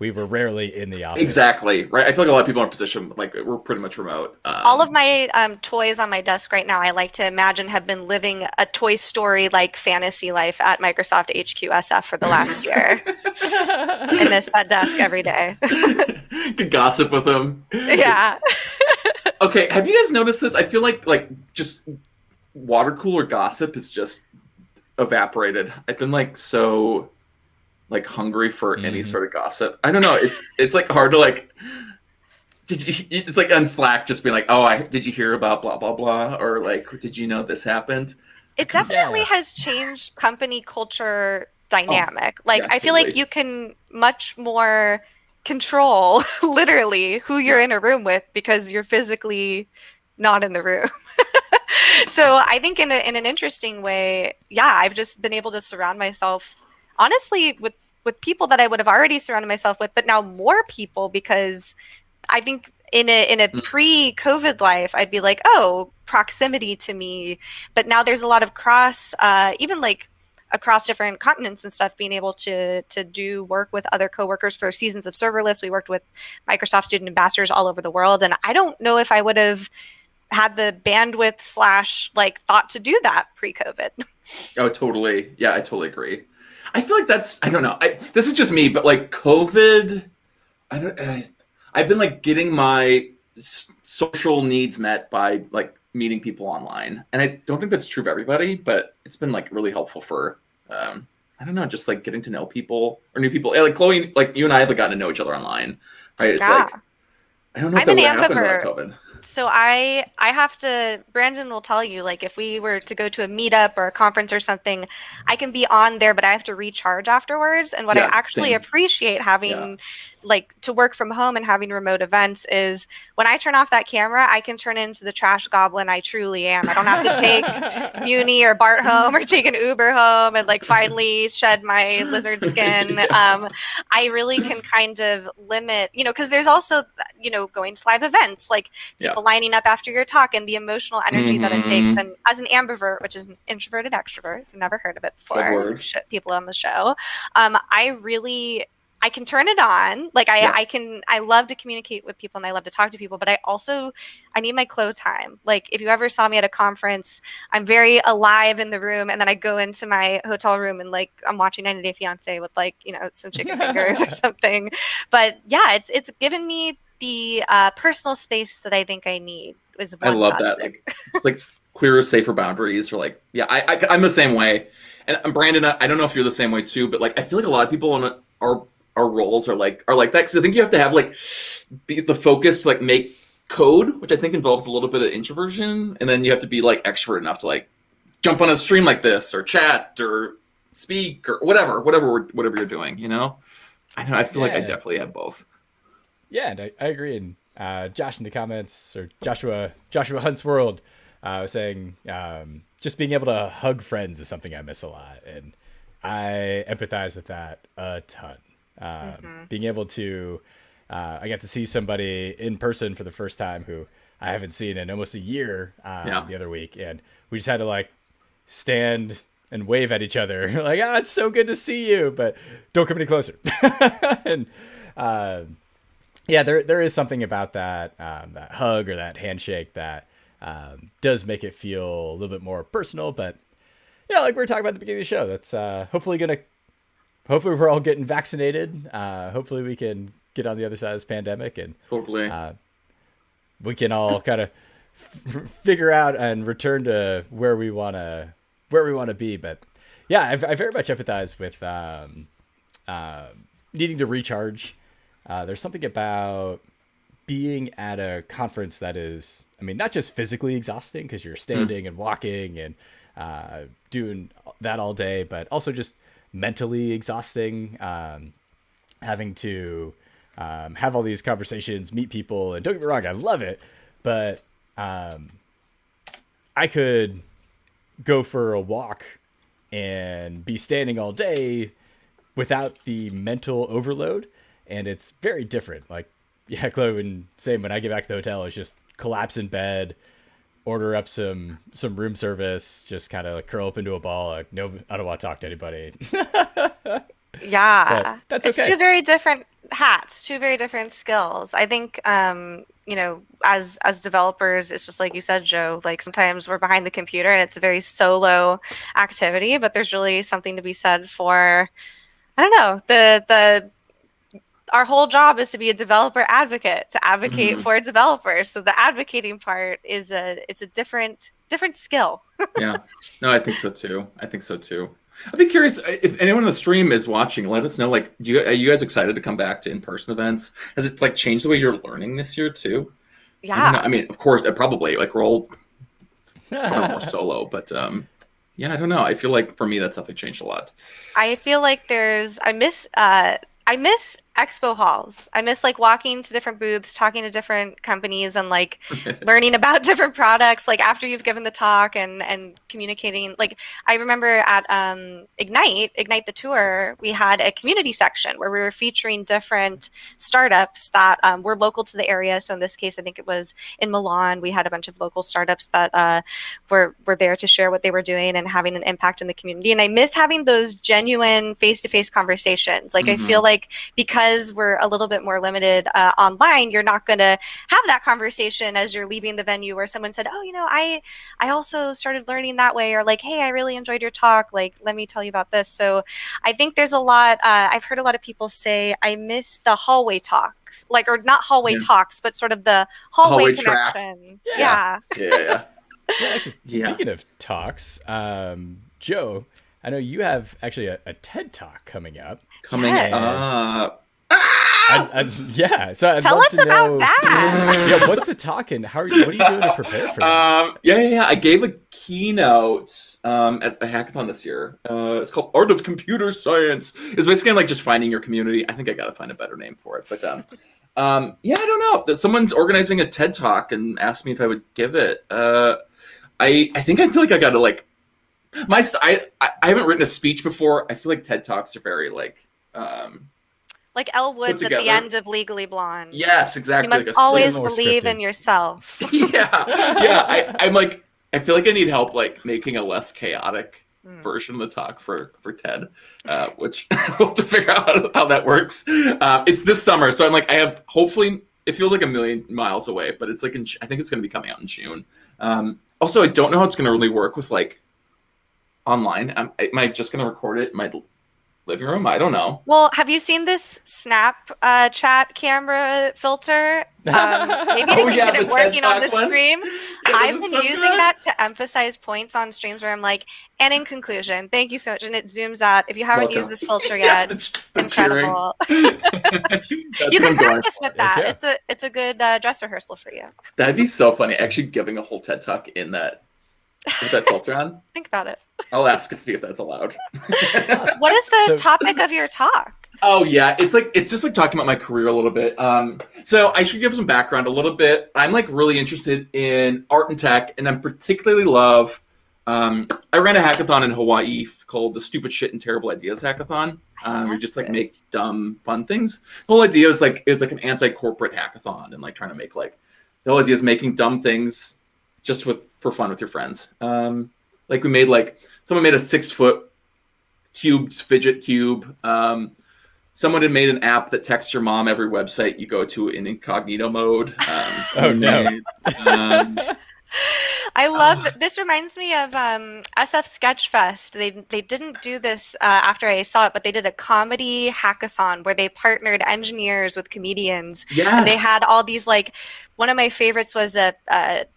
[SPEAKER 2] we were rarely in the office.
[SPEAKER 3] Exactly, right? I feel like a lot of people in our position, like, we're pretty much remote.
[SPEAKER 1] All of my toys on my desk right now, I like to imagine have been living a Toy Story-like fantasy life at Microsoft HQ SF for the last year. I miss that desk every day.
[SPEAKER 3] Could gossip with them.
[SPEAKER 1] Yeah.
[SPEAKER 3] Okay, have you guys noticed this? I feel like just water cooler gossip is just evaporated. I've been like so hungry for any sort of gossip. I don't know. It's like hard to like. It's like on Slack, just being like, "Oh, did you hear about blah blah blah?" Or like, "Did you know this happened?"
[SPEAKER 1] It definitely has changed company culture dynamic. I feel like you can much more control literally who you're in a room with because you're physically not in the room. So I think in an interesting way, I've just been able to surround myself honestly with people that I would have already surrounded myself with, but now more people, because I think in a pre-COVID life, I'd be like, oh, proximity to me. But now there's a lot of even like across different continents and stuff, being able to do work with other coworkers for seasons of serverless. We worked with Microsoft student ambassadors all over the world. And I don't know if I would have had the bandwidth / thought to do that pre-COVID.
[SPEAKER 3] Oh, totally. Yeah, I totally agree. I feel like I don't know. This is just me, but like COVID, I've been like getting my social needs met by like meeting people online. And I don't think that's true of everybody, but it's been like really helpful for, I don't know, just like getting to know people or new people. Like Chloe, like you and I have gotten to know each other online, right? It's like, I don't know if that would happen without COVID.
[SPEAKER 1] So I have to, Brandon will tell you, like if we were to go to a meetup or a conference or something, I can be on there, but I have to recharge afterwards. And what I actually appreciate having to work from home and having remote events is when I turn off that camera, I can turn into the trash goblin I truly am. I don't have to take Muni or Bart home or take an Uber home and like finally shed my lizard skin. I really can kind of limit, because there's also, going to live events, like people lining up after your talk and the emotional energy that it takes. And as an ambivert, which is an introverted extrovert, if you've never heard of it before, people on the show, I can turn it on. Like I love to communicate with people and I love to talk to people, but I need my Clo time. Like if you ever saw me at a conference, I'm very alive in the room. And then I go into my hotel room and like, I'm watching 90 Day Fiance with like, some chicken fingers or something. But yeah, it's given me the personal space that I think I need. I
[SPEAKER 3] love that. Like clearer, safer boundaries or like, I'm the same way. and Brandon, I don't know if you're the same way too, but like I feel like a lot of people on our roles are like that, because I think you have to have like be the focus to like make code, which I think involves a little bit of introversion, and then you have to be like extrovert enough to like jump on a stream like this or chat or speak or whatever you're doing, you know. I feel like I definitely have both.
[SPEAKER 2] Yeah, and I agree. And Josh in the comments, or Joshua Hunt's World, was saying just being able to hug friends is something I miss a lot, and I empathize with that a ton. Being able to, I got to see somebody in person for the first time who I haven't seen in almost a year the other week, and we just had to like stand and wave at each other like, it's so good to see you, but don't come any closer. And there is something about that that hug or that handshake that does make it feel a little bit more personal. But like we were talking about at the beginning of the show, that's hopefully we're all getting vaccinated. Hopefully we can get on the other side of this pandemic, and
[SPEAKER 3] totally
[SPEAKER 2] we can all kind of figure out and return to where we want to be. But yeah, I very much empathize with needing to recharge. There's something about being at a conference that is, not just physically exhausting because you're standing and walking and doing that all day, but also just mentally exhausting, having to have all these conversations, meet people. And don't get me wrong, I love it, but I could go for a walk and be standing all day without the mental overload, and it's very different. Like, Chloe would say, when I get back to the hotel, it's just collapse in bed, order up some room service, just kind of like curl up into a ball. Like, no, I don't want to talk to anybody.
[SPEAKER 1] Yeah,
[SPEAKER 2] but that's okay.
[SPEAKER 1] It's two very different hats, two very different skills. I think, as developers, it's just like you said, Joe, like sometimes we're behind the computer and it's a very solo activity, but there's really something to be said for, I don't know, our whole job is to be a developer advocate, to advocate for developers. So the advocating part is it's a different skill.
[SPEAKER 3] Yeah, no, I think so too. I'd be curious if anyone on the stream is watching. Let us know. Like, are you guys excited to come back to in-person events? Has it like changed the way you're learning this year too?
[SPEAKER 1] Yeah.
[SPEAKER 3] Of course, it probably like we're all more solo, but I don't know. I feel like for me, that's definitely changed a lot.
[SPEAKER 1] I feel like I miss expo halls. I miss like walking to different booths, talking to different companies, and like learning about different products. Like after you've given the talk and communicating. Like I remember at Ignite the tour, we had a community section where we were featuring different startups that were local to the area. So in this case, I think it was in Milan. We had a bunch of local startups that were there to share what they were doing and having an impact in the community. And I miss having those genuine face-to-face conversations. Like I feel like because we're a little bit more limited online, you're not going to have that conversation as you're leaving the venue where someone said, I also started learning that way, or like, hey, I really enjoyed your talk. Like, let me tell you about this. So I think there's a lot, I've heard a lot of people say, I miss the hallway talks, like, or not hallway talks, but sort of the hallway connection. Yeah.
[SPEAKER 2] Actually, speaking of talks, Joe, I know you have actually a TED Talk coming up. So
[SPEAKER 1] tell us about that.
[SPEAKER 2] What's the talk and what are you doing to prepare for that?
[SPEAKER 3] I gave a keynote at the hackathon this year. It's called Art of Computer Science. It's basically like just finding your community. I think I gotta find a better name for it, but I don't know. Someone's organizing a TED Talk and asked me if I would give it. I feel like I gotta like I haven't written a speech before. I feel like TED Talks are very like
[SPEAKER 1] Elle Woods at the end of Legally Blonde.
[SPEAKER 3] Yes, exactly.
[SPEAKER 1] You must always believe in yourself.
[SPEAKER 3] I'm like, I feel like I need help like making a less chaotic version of the talk for TED, which we'll have to figure out how that works. It's this summer, so I'm like, hopefully it feels like a million miles away, but it's like I think it's going to be coming out in June. Also, I don't know how it's going to really work with like online. Am I just going to record it? living room. I don't know.
[SPEAKER 1] Well, have you seen this Snap chat camera filter? Maybe
[SPEAKER 3] Oh,
[SPEAKER 1] to
[SPEAKER 3] yeah,
[SPEAKER 1] get
[SPEAKER 3] the
[SPEAKER 1] it working
[SPEAKER 3] TED
[SPEAKER 1] on the
[SPEAKER 3] Talk one?
[SPEAKER 1] stream.
[SPEAKER 3] Yeah,
[SPEAKER 1] I've
[SPEAKER 3] this
[SPEAKER 1] been
[SPEAKER 3] is so
[SPEAKER 1] using
[SPEAKER 3] good.
[SPEAKER 1] that to emphasize points on streams where I'm like, and in conclusion, thank you so much. And it zooms out. If you haven't
[SPEAKER 3] Welcome.
[SPEAKER 1] used this filter
[SPEAKER 3] Yeah,
[SPEAKER 1] yet,
[SPEAKER 3] the cheering.
[SPEAKER 1] incredible.
[SPEAKER 3] That's
[SPEAKER 1] You
[SPEAKER 3] what
[SPEAKER 1] can
[SPEAKER 3] I'm going
[SPEAKER 1] practice
[SPEAKER 3] for.
[SPEAKER 1] with that.
[SPEAKER 2] Yeah.
[SPEAKER 1] It's a good dress rehearsal for you.
[SPEAKER 3] That'd be so funny. Actually giving a whole TED Talk in that with that filter on.
[SPEAKER 1] Think about it.
[SPEAKER 3] I'll ask to see if that's allowed.
[SPEAKER 1] What is the
[SPEAKER 2] So-
[SPEAKER 1] topic of your talk?
[SPEAKER 3] Oh yeah, it's just like talking about my career a little bit. So I should give some background a little bit. I'm like really interested in art and tech, and I particularly love. I ran a hackathon in Hawaii called the Stupid Shit and Terrible Ideas Hackathon. We just like make dumb fun things. The whole idea is like an anti-corporate hackathon, and like trying to make like the whole idea is making dumb things just for fun with your friends. Like we made someone made a 6-foot cubed fidget cube. Someone had made an app that texts your mom every website you go to in incognito mode.
[SPEAKER 2] Oh, no.
[SPEAKER 1] I love this. Reminds me of SF Sketchfest. They didn't do this after I saw it, but they did a comedy hackathon where they partnered engineers with comedians.
[SPEAKER 3] Yes.
[SPEAKER 1] And they had all these like. One of my favorites was a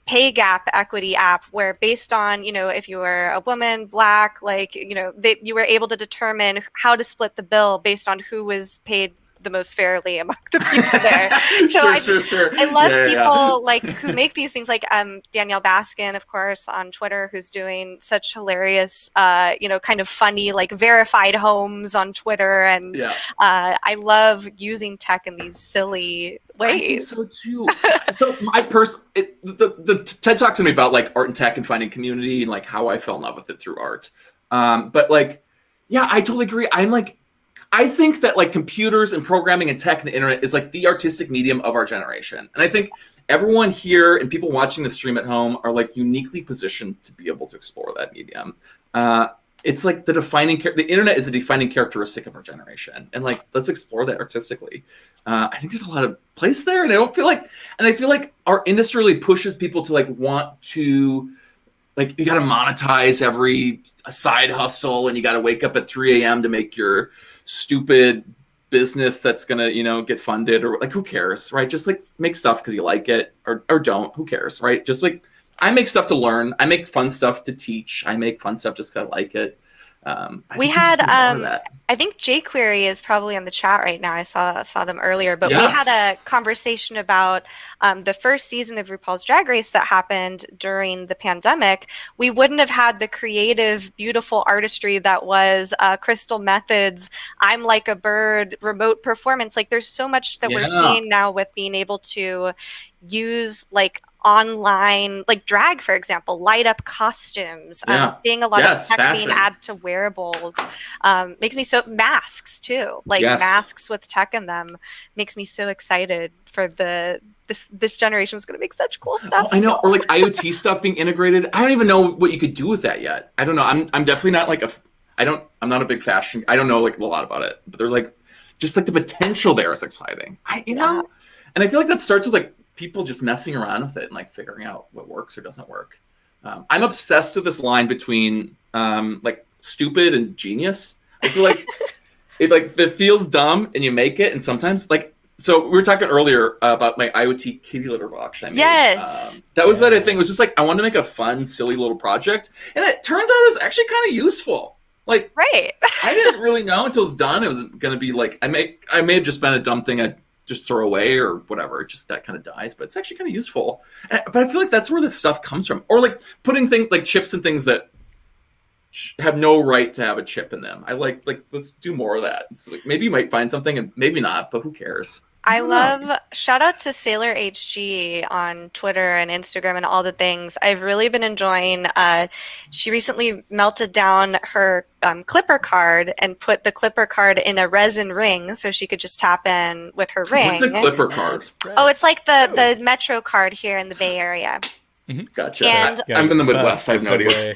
[SPEAKER 1] pay gap equity app where based on, if you were a woman, Black, you were able to determine how to split the bill based on who was paid the most fairly among the people there.
[SPEAKER 3] Sure.
[SPEAKER 1] I love people like who make these things, like Danielle Baskin, of course, on Twitter, who's doing such hilarious, kind of funny, like verified homes on Twitter. And I love using tech in these silly ways.
[SPEAKER 3] I think so too. So the TED Talk's gonna be about like art and tech and finding community and like how I fell in love with it through art. But like, yeah, I totally agree. I think that like computers and programming and tech and the internet is like the artistic medium of our generation. And I think everyone here and people watching the stream at home are like uniquely positioned to be able to explore that medium. It's like the internet is a defining characteristic of our generation. And like, let's explore that artistically. I think there's a lot of place there, and I feel like our industry really pushes people to like want to, like, you got to monetize every side hustle, and you got to wake up at 3 a.m. to make your stupid business that's gonna get funded, or like, who cares, right? Just like make stuff because you like it, or don't, who cares, right? Just like, I make stuff to learn, I make fun stuff to teach, I make fun stuff just because I like it.
[SPEAKER 1] We had I think jQuery is probably in the chat right now. I saw them earlier, but we had a conversation about the first season of RuPaul's Drag Race that happened during the pandemic. We wouldn't have had the creative, beautiful artistry that was Crystal Method's "I'm Like a Bird" remote performance. Like, there's so much that we're seeing now with being able to use like online, like drag, for example, light up costumes, seeing a lot of tech being added to wearables, makes me so, masks too, like masks with tech in them, makes me so excited for this generation is going to make such cool stuff.
[SPEAKER 3] I know, or like IoT stuff being integrated. I don't even know what you could do with that yet. I don't know. I'm definitely not like I'm not a big fashion. I don't know like a lot about it, but there's like, just like the potential there is exciting. And I feel like that starts with like people just messing around with it and like figuring out what works or doesn't work. I'm obsessed with this line between like stupid and genius. I feel like if it feels dumb and you make it, and sometimes like, so we were talking earlier about my IoT kitty litter box I made.
[SPEAKER 1] Yes.
[SPEAKER 3] That was that I think. It was just like, I wanted to make a fun, silly little project, and it turns out it was actually kind of useful. Like,
[SPEAKER 1] right.
[SPEAKER 3] I didn't really know until it's done. It was going to be like, I may have just been a dumb thing I'd just throw away or whatever. It just, that kind of dies, but it's actually kind of useful. But I feel like that's where this stuff comes from. Or like putting things like chips and things that have no right to have a chip in them. I like let's do more of that. It's like, maybe you might find something and maybe not, but who cares?
[SPEAKER 1] I love, shout out to Sailor HG on Twitter and Instagram and all the things. I've really been enjoying, she recently melted down her clipper card and put the clipper card in a resin ring so she could just tap in with her ring.
[SPEAKER 3] What's a clipper card?
[SPEAKER 1] Oh, it's like the Metro card here in the Bay Area.
[SPEAKER 3] Gotcha.
[SPEAKER 1] And
[SPEAKER 3] I'm in the Midwest. I have no idea.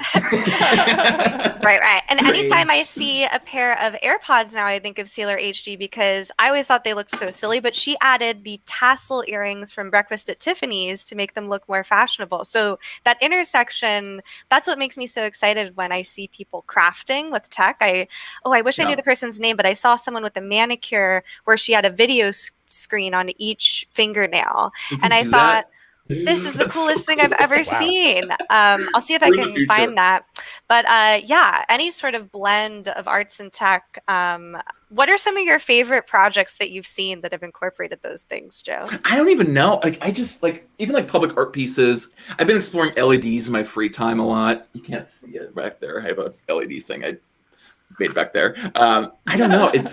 [SPEAKER 1] Right. And anytime I see a pair of AirPods now, I think of Sailor HD because I always thought they looked so silly, but she added the tassel earrings from Breakfast at Tiffany's to make them look more fashionable. So that intersection, that's what makes me so excited when I see people crafting with tech. I wish I knew the person's name, but I saw someone with a manicure where she had a video screen on each fingernail. And I thought, this is the coolest thing I've ever seen. I'll see if I can find that. But any sort of blend of arts and tech. What are some of your favorite projects that you've seen that have incorporated those things, Joe?
[SPEAKER 3] I don't even know. I just even public art pieces. I've been exploring LEDs in my free time a lot. You can't see it back there. I have a LED thing I made back there. I don't know. It's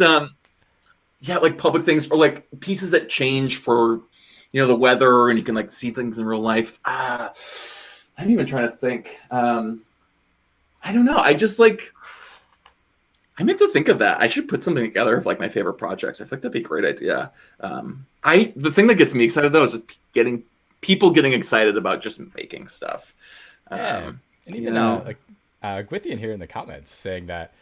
[SPEAKER 3] public things or pieces that change for the weather, and you can see things in real life. I'm even trying to think. I don't know. I just I meant to think of that. I should put something together of my favorite projects. I think that'd be a great idea. The thing that gets me excited though is just getting excited about just making stuff.
[SPEAKER 2] And even Gwithian here in the comments saying that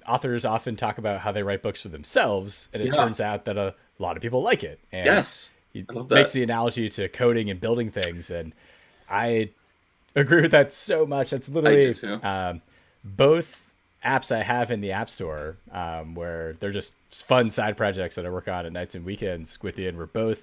[SPEAKER 2] authors often talk about how they write books for themselves, and it turns out that a lot of people like it. And
[SPEAKER 3] yes.
[SPEAKER 2] He makes the analogy to coding and building things, and I agree with that so much. That's literally both apps I have in the App Store, where they're just fun side projects that I work on at nights and weekends with Ian, were both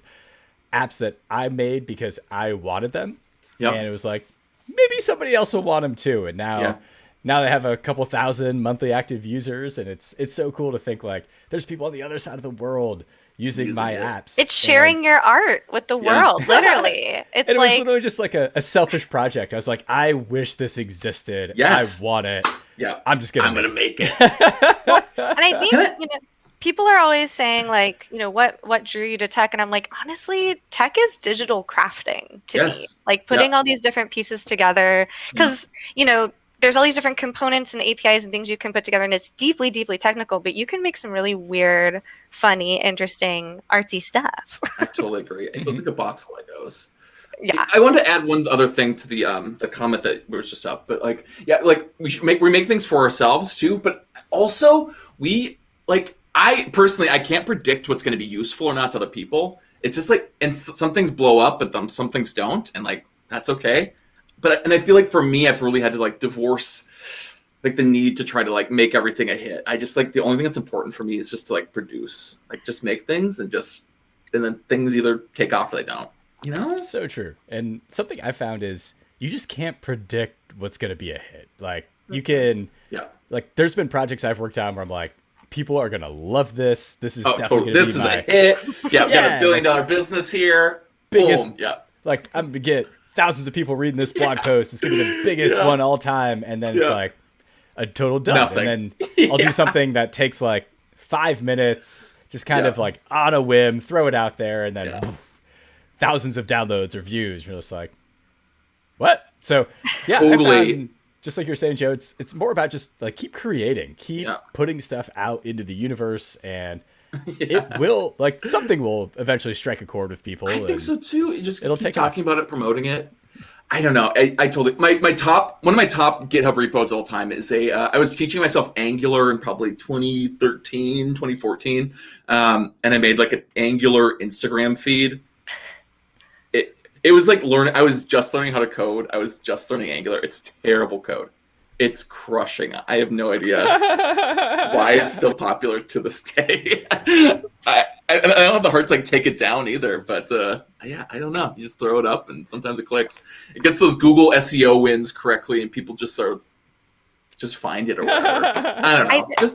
[SPEAKER 2] apps that I made because I wanted them. Yep. And it was maybe somebody else will want them too. And now they have a couple thousand monthly active users, and it's so cool to think there's people on the other side of the world using my apps.
[SPEAKER 1] It's sharing your art with the world, literally. It's
[SPEAKER 2] it was literally just a selfish project. I was I wish this existed. Yes. I want it.
[SPEAKER 3] Yeah.
[SPEAKER 2] I'm
[SPEAKER 3] gonna make it.
[SPEAKER 1] And I think people are always saying what drew you to tech, and I'm honestly, tech is digital crafting to me. Putting all these different pieces together, because there's all these different components and APIs and things you can put together, and it's deeply, deeply technical, but you can make some really weird, funny, interesting, artsy stuff.
[SPEAKER 3] I totally agree. I don't think a box of Legos.
[SPEAKER 1] Yeah.
[SPEAKER 3] I want to add one other thing to the comment that was just up, but we make things for ourselves too, but also I personally, I can't predict what's going to be useful or not to other people. It's just and some things blow up, but some things don't, and that's okay. But I feel for me, I've really had to divorce the need to try to make everything a hit. I just the only thing that's important for me is just to produce, just make things and then things either take off or they don't.
[SPEAKER 2] So true. And something I found is you just can't predict what's going to be a hit. You can there's been projects I've worked on where I'm people are going to love this. This is definitely going to be
[SPEAKER 3] a hit. Yeah, I've got $1 billion business here.
[SPEAKER 2] Biggest.
[SPEAKER 3] Boom. Yeah.
[SPEAKER 2] I'm going to get thousands of people reading this blog post. It's going to be the biggest one all time. And then it's a total dump.
[SPEAKER 3] Nothing.
[SPEAKER 2] And then I'll do something that takes 5 minutes, just kind of on a whim, throw it out there, and then thousands of downloads or views. You're just what? So totally. I found, just like you're saying, Joe, it's more about just keep creating, keep putting stuff out into the universe, and it will something will eventually strike a chord with people.
[SPEAKER 3] I think so too. It'll
[SPEAKER 2] take
[SPEAKER 3] talking about it, promoting it. I don't know. I told it one of my top GitHub repos of all time is I was teaching myself Angular in probably 2013, 2014, and I made an Angular Instagram feed. It was learning. I was just learning how to code. I was just learning Angular. It's terrible code. It's crushing. I have no idea why it's still popular to this day. I don't have the heart to take it down either. But I don't know. You just throw it up, and sometimes it clicks. It gets those Google SEO wins correctly, and people just find it or whatever. I don't know.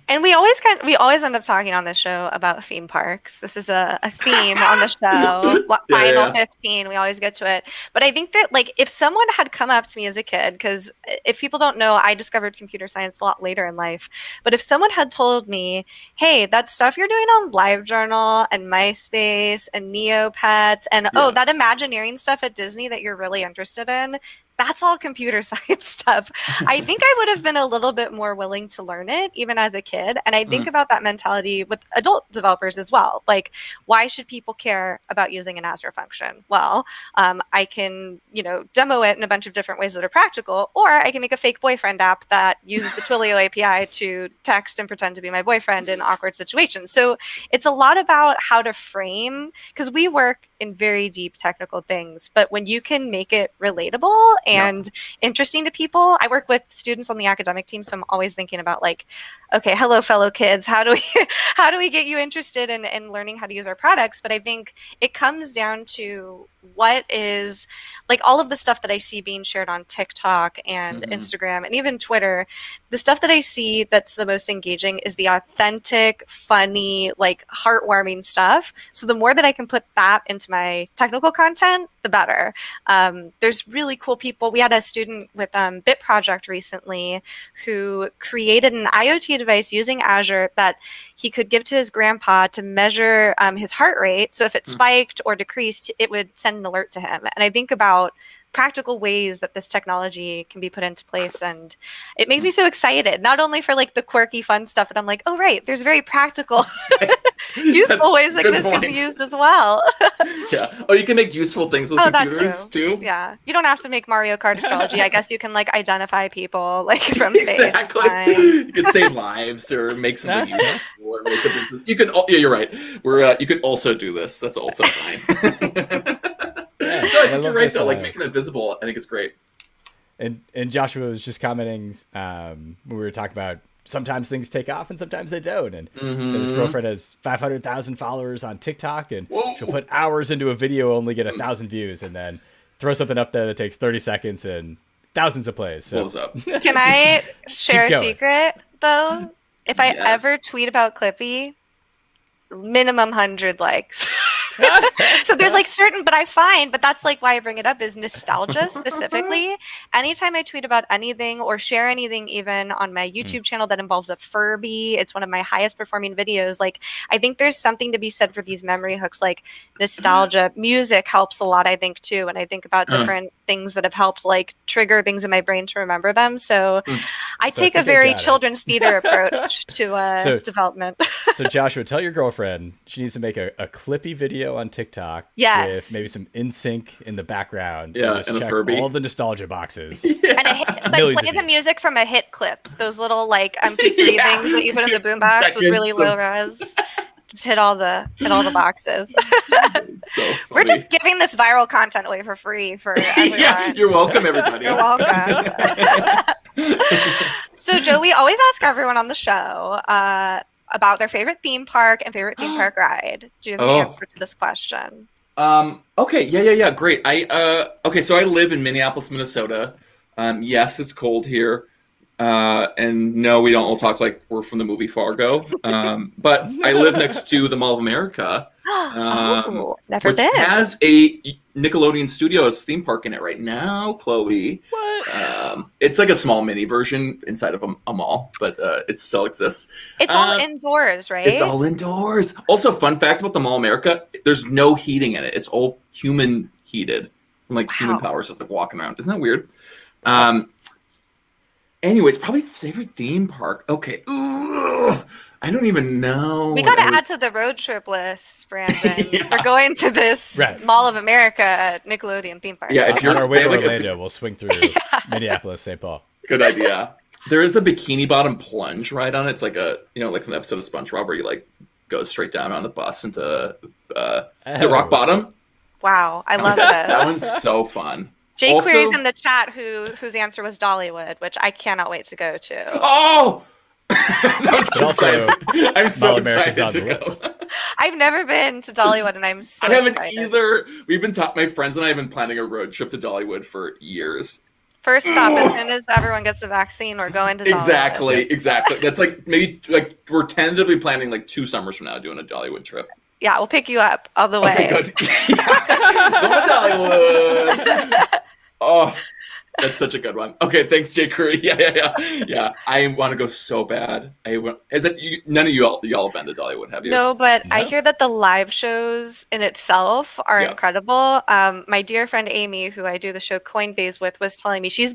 [SPEAKER 1] And we always end up talking on this show about theme parks. This is a theme on the show. Final 15, we always get to it. But I think that if someone had come up to me as a kid, because if people don't know, I discovered computer science a lot later in life. But if someone had told me, hey, that stuff you're doing on LiveJournal and MySpace and Neopets and that Imagineering stuff at Disney that you're really interested in, that's all computer science stuff. I think I would have been a little bit more willing to learn it even as a kid. And I think about that mentality with adult developers as well. Like, why should people care about using an Azure function? Well, I can, demo it in a bunch of different ways that are practical, or I can make a fake boyfriend app that uses the Twilio API to text and pretend to be my boyfriend in awkward situations. So it's a lot about how to frame, because we work in very deep technical things, but when you can make it relatable and interesting to people. I work with students on the academic team, so I'm always thinking about like, okay, hello, fellow kids. How do we get you interested in learning how to use our products? But I think it comes down to what is like all of the stuff that I see being shared on TikTok and Instagram and even Twitter. The stuff that I see that's the most engaging is the authentic, funny, like heartwarming stuff. So the more that I can put that into my technical content, the better. There's really cool people. We had a student with Bit Project recently who created an IoT device using Azure that he could give to his grandpa to measure his heart rate. So if it spiked or decreased, it would send an alert to him. And I think about practical ways that this technology can be put into place, and it makes me so excited, not only for like the quirky fun stuff, but I'm like, oh right, there's very practical useful ways that this can be used as well.
[SPEAKER 3] Yeah. Oh, you can make useful things with computers too.
[SPEAKER 1] Yeah, you don't have to make Mario Kart astrology. I guess you can like identify people like from space.
[SPEAKER 3] Exactly. You could save lives or make something useful or make a business. You can. Yeah, you're right. You could also do this. That's also fine.
[SPEAKER 2] Yeah,
[SPEAKER 3] no, I think you're right though. Like making it visible, I think it's great.
[SPEAKER 2] And Joshua was just commenting when we were talking about sometimes things take off and sometimes they don't. And so his girlfriend has 500,000 followers on TikTok, and she'll put hours into a video, only get 1,000 views, and then throw something up there that takes 30 seconds and thousands of plays. So
[SPEAKER 3] blows up.
[SPEAKER 1] Can I share a secret though? If I ever tweet about Clippy, minimum 100 likes. So there's like but I find, but that's like why I bring it up is nostalgia specifically. Anytime I tweet about anything or share anything, even on my YouTube channel that involves a Furby, it's one of my highest performing videos. Like, I think there's something to be said for these memory hooks, like nostalgia. Music helps a lot, I think, too. And I think about different things that have helped like trigger things in my brain to remember them. So I take a very children's theater approach to development.
[SPEAKER 2] So Joshua, tell your girlfriend she needs to make a Clippy video on TikTok with maybe some NSYNC in the background.
[SPEAKER 3] Yeah,
[SPEAKER 2] and just
[SPEAKER 3] and
[SPEAKER 2] check
[SPEAKER 3] a Furby.
[SPEAKER 2] all the nostalgia boxes.
[SPEAKER 1] But play the music from a hit clip. Those little like MP3 things that you put in the boombox with really low res. Just hit all the boxes.
[SPEAKER 3] So
[SPEAKER 1] we're just giving this viral content away for free for everyone.
[SPEAKER 3] Yeah, you're welcome, everybody.
[SPEAKER 1] You're welcome. So Joe, we always ask everyone on the show about their favorite theme park and favorite theme park ride. Do you have an answer to this question?
[SPEAKER 3] Okay. Yeah. Great. So I live in Minneapolis, Minnesota. Yes, it's cold here. And no, we don't all talk like we're from the movie Fargo. But I live next to the Mall of America.
[SPEAKER 1] Never
[SPEAKER 3] which
[SPEAKER 1] been.
[SPEAKER 3] Has a Nickelodeon Studios theme park in it right now, Chloe.
[SPEAKER 2] What?
[SPEAKER 3] It's like a small mini version inside of a mall, but it still exists.
[SPEAKER 1] It's all indoors, right?
[SPEAKER 3] It's all indoors. Also, fun fact about the Mall of America, there's no heating in it. It's all human heated. And like human powers just like walking around. Isn't that weird? Anyways, probably favorite theme park. Okay. Ugh, I don't even know.
[SPEAKER 1] We got to add to the road trip list, Brandon. We're going to this Mall of America Nickelodeon theme park.
[SPEAKER 2] Yeah, if you're on our way to Orlando, we'll swing through Minneapolis, St. Paul.
[SPEAKER 3] Good idea. There is a Bikini Bottom plunge ride on it. It's like like an episode of SpongeBob where you like go straight down on the bus into is it Rock Bottom?
[SPEAKER 1] Wow, I love this.
[SPEAKER 3] That one's so fun.
[SPEAKER 1] Jay queries in the chat whose answer was Dollywood, which I cannot wait to go to.
[SPEAKER 3] Oh! That was so exciting. I'm so excited to go.
[SPEAKER 1] I've never been to Dollywood, and I'm so excited.
[SPEAKER 3] I haven't either. We've been my friends and I have been planning a road trip to Dollywood for years.
[SPEAKER 1] First stop, as soon as everyone gets the vaccine, we're going to Dollywood. Exactly.
[SPEAKER 3] That's like maybe like we're tentatively planning like 2 summers from now doing a Dollywood trip.
[SPEAKER 1] Yeah, we'll pick you up all the way.
[SPEAKER 3] Okay, good. Go to Dollywood. Oh, That's such a good one. Okay, thanks, J. Crew. Yeah. I want to go so bad. None of y'all have been to Dollywood, have you?
[SPEAKER 1] No, but I
[SPEAKER 2] No.
[SPEAKER 1] hear that the live shows in itself are
[SPEAKER 3] Yeah.
[SPEAKER 1] incredible. My dear friend Amy, who I do the show Coinbase with, was telling me she's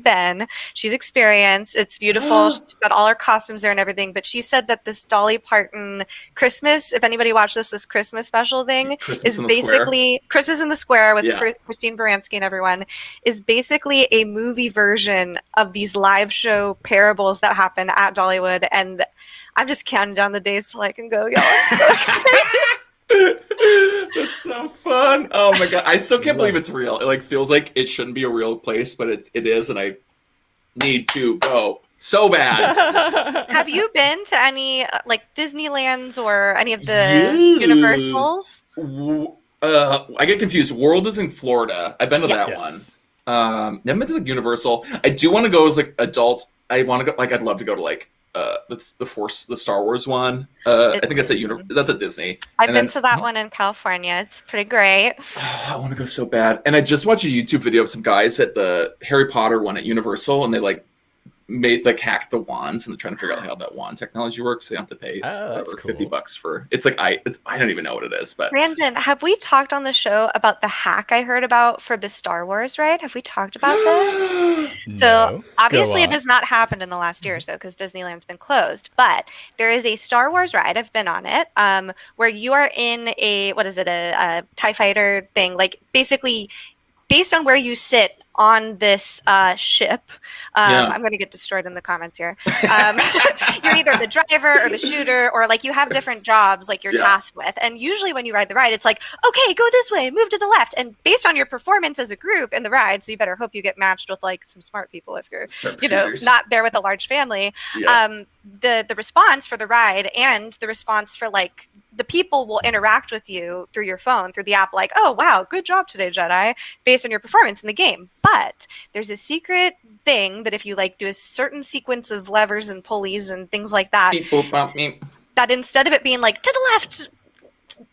[SPEAKER 1] experienced, it's beautiful. She's got all her costumes there and everything. But she said that this Dolly Parton Christmas, if anybody watched this Christmas special thing,
[SPEAKER 3] Christmas
[SPEAKER 1] is
[SPEAKER 3] in the Square.
[SPEAKER 1] basically Christmas in the Square with
[SPEAKER 3] Yeah.
[SPEAKER 1] Christine Baranski and everyone, is basically a movie version of these live show parables that happen at Dollywood. And I'm just counting down the days till I can go, y'all. I'm so excited.
[SPEAKER 3] That's so fun. Oh my god. I still can't believe it's real. It feels like it shouldn't be a real place, but it is, and I need to go so bad.
[SPEAKER 1] Have you been to any Disneylands or any of the
[SPEAKER 3] Yeah.
[SPEAKER 1] Universals?
[SPEAKER 3] I get confused. World is in Florida. I've been to that
[SPEAKER 2] Yes.
[SPEAKER 3] one. Never been to Universal. I do want to go as adult. I want to go. I'd love to go to that's the Star Wars one. I think that's a Disney.
[SPEAKER 1] I've
[SPEAKER 3] And
[SPEAKER 1] been
[SPEAKER 3] then-
[SPEAKER 1] to that one in California. It's pretty great.
[SPEAKER 3] I want to go so bad. And I just watched a YouTube video of some guys at the Harry Potter one at Universal, and they hacked the wands, and they're trying to figure out how that wand technology works. They don't have to pay
[SPEAKER 2] that's cool.
[SPEAKER 3] $50 for it's. I don't even know what it is, but
[SPEAKER 1] Brandon, have we talked on the show about the hack I heard about for the Star Wars ride? Have we talked about this? So
[SPEAKER 2] No.
[SPEAKER 1] obviously it
[SPEAKER 2] Go on.
[SPEAKER 1] has not happened in the last year or so because Disneyland's been closed. But there is a Star Wars ride. I've been on it, where you are in a TIE fighter thing, basically based on where you sit on this ship.
[SPEAKER 3] Yeah.
[SPEAKER 1] I'm going to get destroyed in the comments here. You're either the driver or the shooter, or you have different jobs you're
[SPEAKER 3] Yeah.
[SPEAKER 1] tasked with. And usually when you ride the ride, it's okay, go this way, move to the left. And based on your performance as a group in the ride, so you better hope you get matched with some smart people if you're,
[SPEAKER 3] Sharpshooters.
[SPEAKER 1] not there with a large family.
[SPEAKER 3] Yeah.
[SPEAKER 1] The response for the ride and the response for the people will interact with you through your phone, through the app, oh, wow, good job today, Jedi, based on your performance in the game. But there's a secret thing that if you do a certain sequence of levers and pulleys and things like that,
[SPEAKER 3] Beep, boop, bop, beep.
[SPEAKER 1] that instead of it being to the left,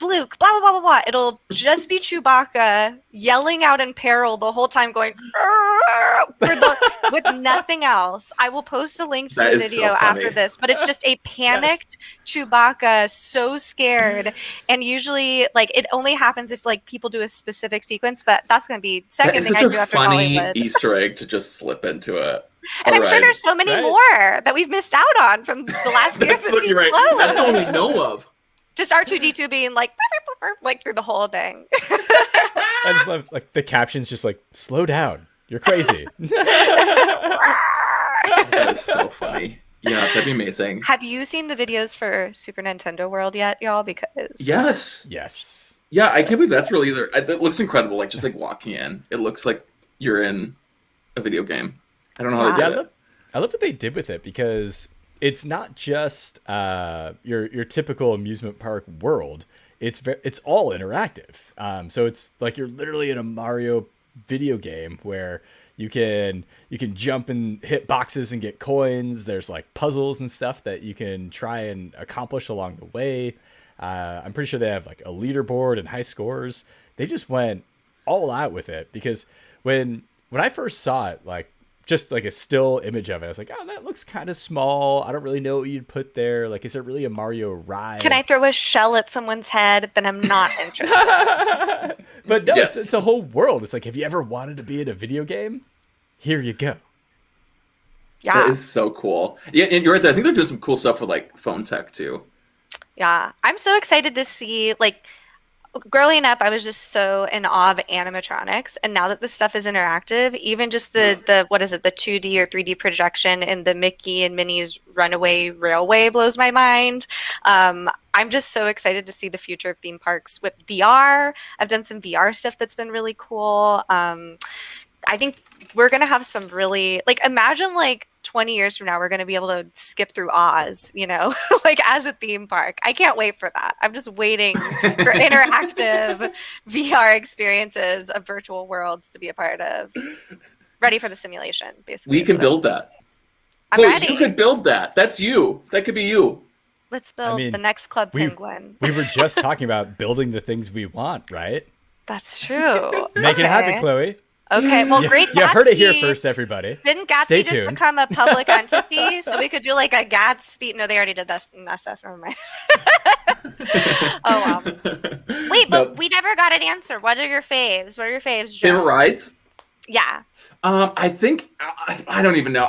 [SPEAKER 1] Luke, blah, blah, blah, blah, blah, it'll just be Chewbacca yelling out in peril the whole time going, with nothing else. I will post a link to
[SPEAKER 3] That
[SPEAKER 1] the
[SPEAKER 3] is so
[SPEAKER 1] video after
[SPEAKER 3] funny.
[SPEAKER 1] this, but it's just a panicked Chewbacca, so scared. And usually, it only happens if people do a specific sequence, but that's going to be
[SPEAKER 3] That
[SPEAKER 1] second
[SPEAKER 3] is
[SPEAKER 1] thing
[SPEAKER 3] such
[SPEAKER 1] I
[SPEAKER 3] a
[SPEAKER 1] do after
[SPEAKER 3] funny
[SPEAKER 1] Hollywood.
[SPEAKER 3] Easter egg to just slip into it.
[SPEAKER 1] And I'm sure
[SPEAKER 3] Alright.
[SPEAKER 1] there's so many
[SPEAKER 2] Right.
[SPEAKER 1] more that we've missed out on from the last year.
[SPEAKER 3] That's you're right. That's the one we know of.
[SPEAKER 1] Just R2D2 being through the whole thing.
[SPEAKER 2] I just love the captions just slow down. You're crazy.
[SPEAKER 3] That is so funny. Yeah, that'd be amazing.
[SPEAKER 1] Have you seen the videos for Super Nintendo World yet, y'all? Because
[SPEAKER 3] Yes.
[SPEAKER 2] Yes.
[SPEAKER 3] Yeah, I can't believe that's really either. It looks incredible. Just walking in, it looks like you're in a video game. I don't know how
[SPEAKER 2] Yeah,
[SPEAKER 3] they did it.
[SPEAKER 2] I love what they did with it because it's not just your typical amusement park world. It's all interactive. So it's you're literally in a Mario video game where you can jump and hit boxes and get coins. There's puzzles and stuff that you can try and accomplish along the way. I'm pretty sure they have a leaderboard and high scores. They just went all out with it because when I first saw it, just a still image of it, I was oh, that looks kind of small. I don't really know what you'd put there. Is it really a Mario ride?
[SPEAKER 1] can I throw a shell at someone's head? Then I'm not interested.
[SPEAKER 2] But no,
[SPEAKER 3] Yes.
[SPEAKER 2] it's a whole world. It's have you ever wanted to be in a video game? Here you go.
[SPEAKER 1] Yeah.
[SPEAKER 3] That is so cool. Yeah, and you're right. I think they're doing some cool stuff with phone tech too.
[SPEAKER 1] Yeah. I'm so excited to see, growing up, I was just so in awe of animatronics. And now that this stuff is interactive, even just the what is it, the 2D or 3D projection in the Mickey and Minnie's Runaway Railway blows my mind. I'm just so excited to see the future of theme parks with VR. I've done some VR stuff that's been really cool. I think we're going to have some really, imagine 20 years from now, we're going to be able to skip through Oz, as a theme park. I can't wait for that. I'm just waiting for interactive VR experiences of virtual worlds to be a part of. Ready for the simulation, basically.
[SPEAKER 3] We can build that.
[SPEAKER 1] I'm
[SPEAKER 3] Chloe,
[SPEAKER 1] ready.
[SPEAKER 3] you could build that. That's you. That could be you.
[SPEAKER 1] Let's build
[SPEAKER 2] mean,
[SPEAKER 1] the next Club
[SPEAKER 2] we-
[SPEAKER 1] Penguin.
[SPEAKER 2] We were just talking about building the things we want, right?
[SPEAKER 1] That's true.
[SPEAKER 2] Make it happen, Chloe.
[SPEAKER 1] Okay, well, Great Gatsby.
[SPEAKER 2] You heard it here first, everybody.
[SPEAKER 1] Didn't Gatsby
[SPEAKER 2] Stay
[SPEAKER 1] just
[SPEAKER 2] tuned.
[SPEAKER 1] become a public entity? So we could do like a Gatsby. No, they already did that stuff. Never mind. Oh, wow. Wait, but we never got an answer. What are your faves? What are your faves, Joe?
[SPEAKER 3] Favorite rides?
[SPEAKER 1] Yeah.
[SPEAKER 3] I think I don't even know.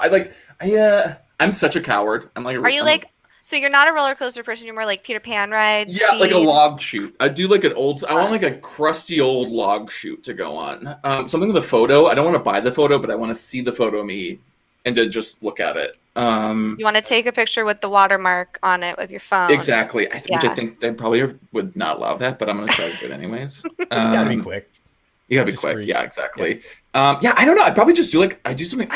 [SPEAKER 3] I'm such a coward.
[SPEAKER 1] Are you like? So you're not a roller coaster person. You're more like Peter Pan rides.
[SPEAKER 3] Yeah, like a log chute. I do like an old. I want like a crusty old log chute to go on. Something with a photo. I don't want to buy the photo, but I want to see the photo of me and to just look at it.
[SPEAKER 1] You want to take a picture with the watermark on it with your phone.
[SPEAKER 3] Exactly. Which I think they probably would not allow that, but I'm gonna try to do it anyways.
[SPEAKER 2] It's gotta be quick.
[SPEAKER 3] You gotta be quick. Yeah, exactly. Yeah. I don't know. I probably just do something.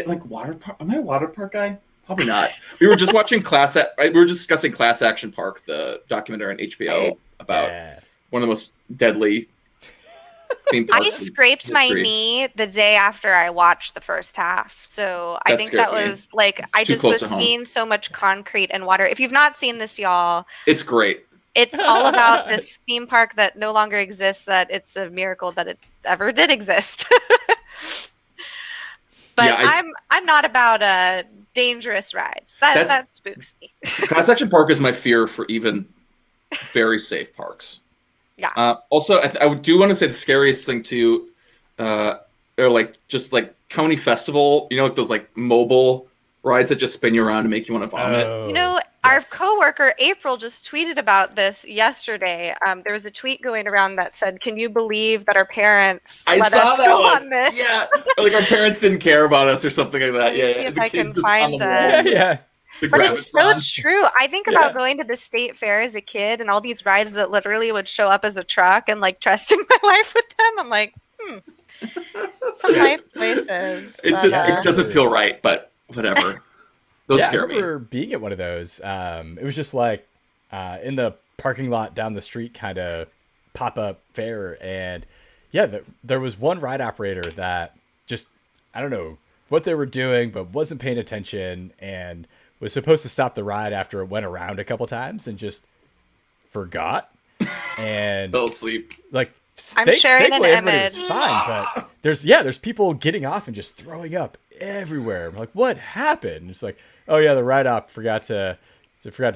[SPEAKER 3] Like water park. Am I a water park guy? Probably not. We were just watching we were just discussing Class Action Park, the documentary on HBO about one of the most deadly theme parks.
[SPEAKER 1] I scraped my knee the day after I watched the first half. So I think that was like, I just was seeing so much concrete and water. If you've not seen this, y'all,
[SPEAKER 3] it's great.
[SPEAKER 1] It's all about this theme park that no longer exists, that it's a miracle that it ever did exist. But yeah, I'm not about dangerous rides. That spooks me.
[SPEAKER 3] Class Action Park is my fear for even very safe parks.
[SPEAKER 1] Yeah.
[SPEAKER 3] Also, I do want to say the scariest thing too, or like just like County Festival. You know, like those like mobile rides that just spin you around and make you want to vomit.
[SPEAKER 1] You know, our coworker April just tweeted about this yesterday. There was a tweet going around that said, "Can you believe that our parents let us go on this?"
[SPEAKER 3] Yeah, or like our parents didn't care about us or something like that. Yeah,
[SPEAKER 1] if I can find it.
[SPEAKER 2] Yeah.
[SPEAKER 1] But it's so true. I think about going to the state fair as a kid and all these rides that literally would show up as a truck and like trusting my life with them. I'm like, some life choices.
[SPEAKER 3] It doesn't feel right, but whatever. Those scare me.
[SPEAKER 2] I remember being at one of those. It was just like in the parking lot down the street kind of pop-up fair. And there was one ride operator that just, I don't know what they were doing, but wasn't paying attention and was supposed to stop the ride after it went around a couple times and just forgot and
[SPEAKER 3] fell asleep.
[SPEAKER 1] Like I'm sharing an image.
[SPEAKER 2] Was fine, but there's people getting off and just throwing up everywhere. I'm like, what happened? It's like, oh yeah, the ride op forgot to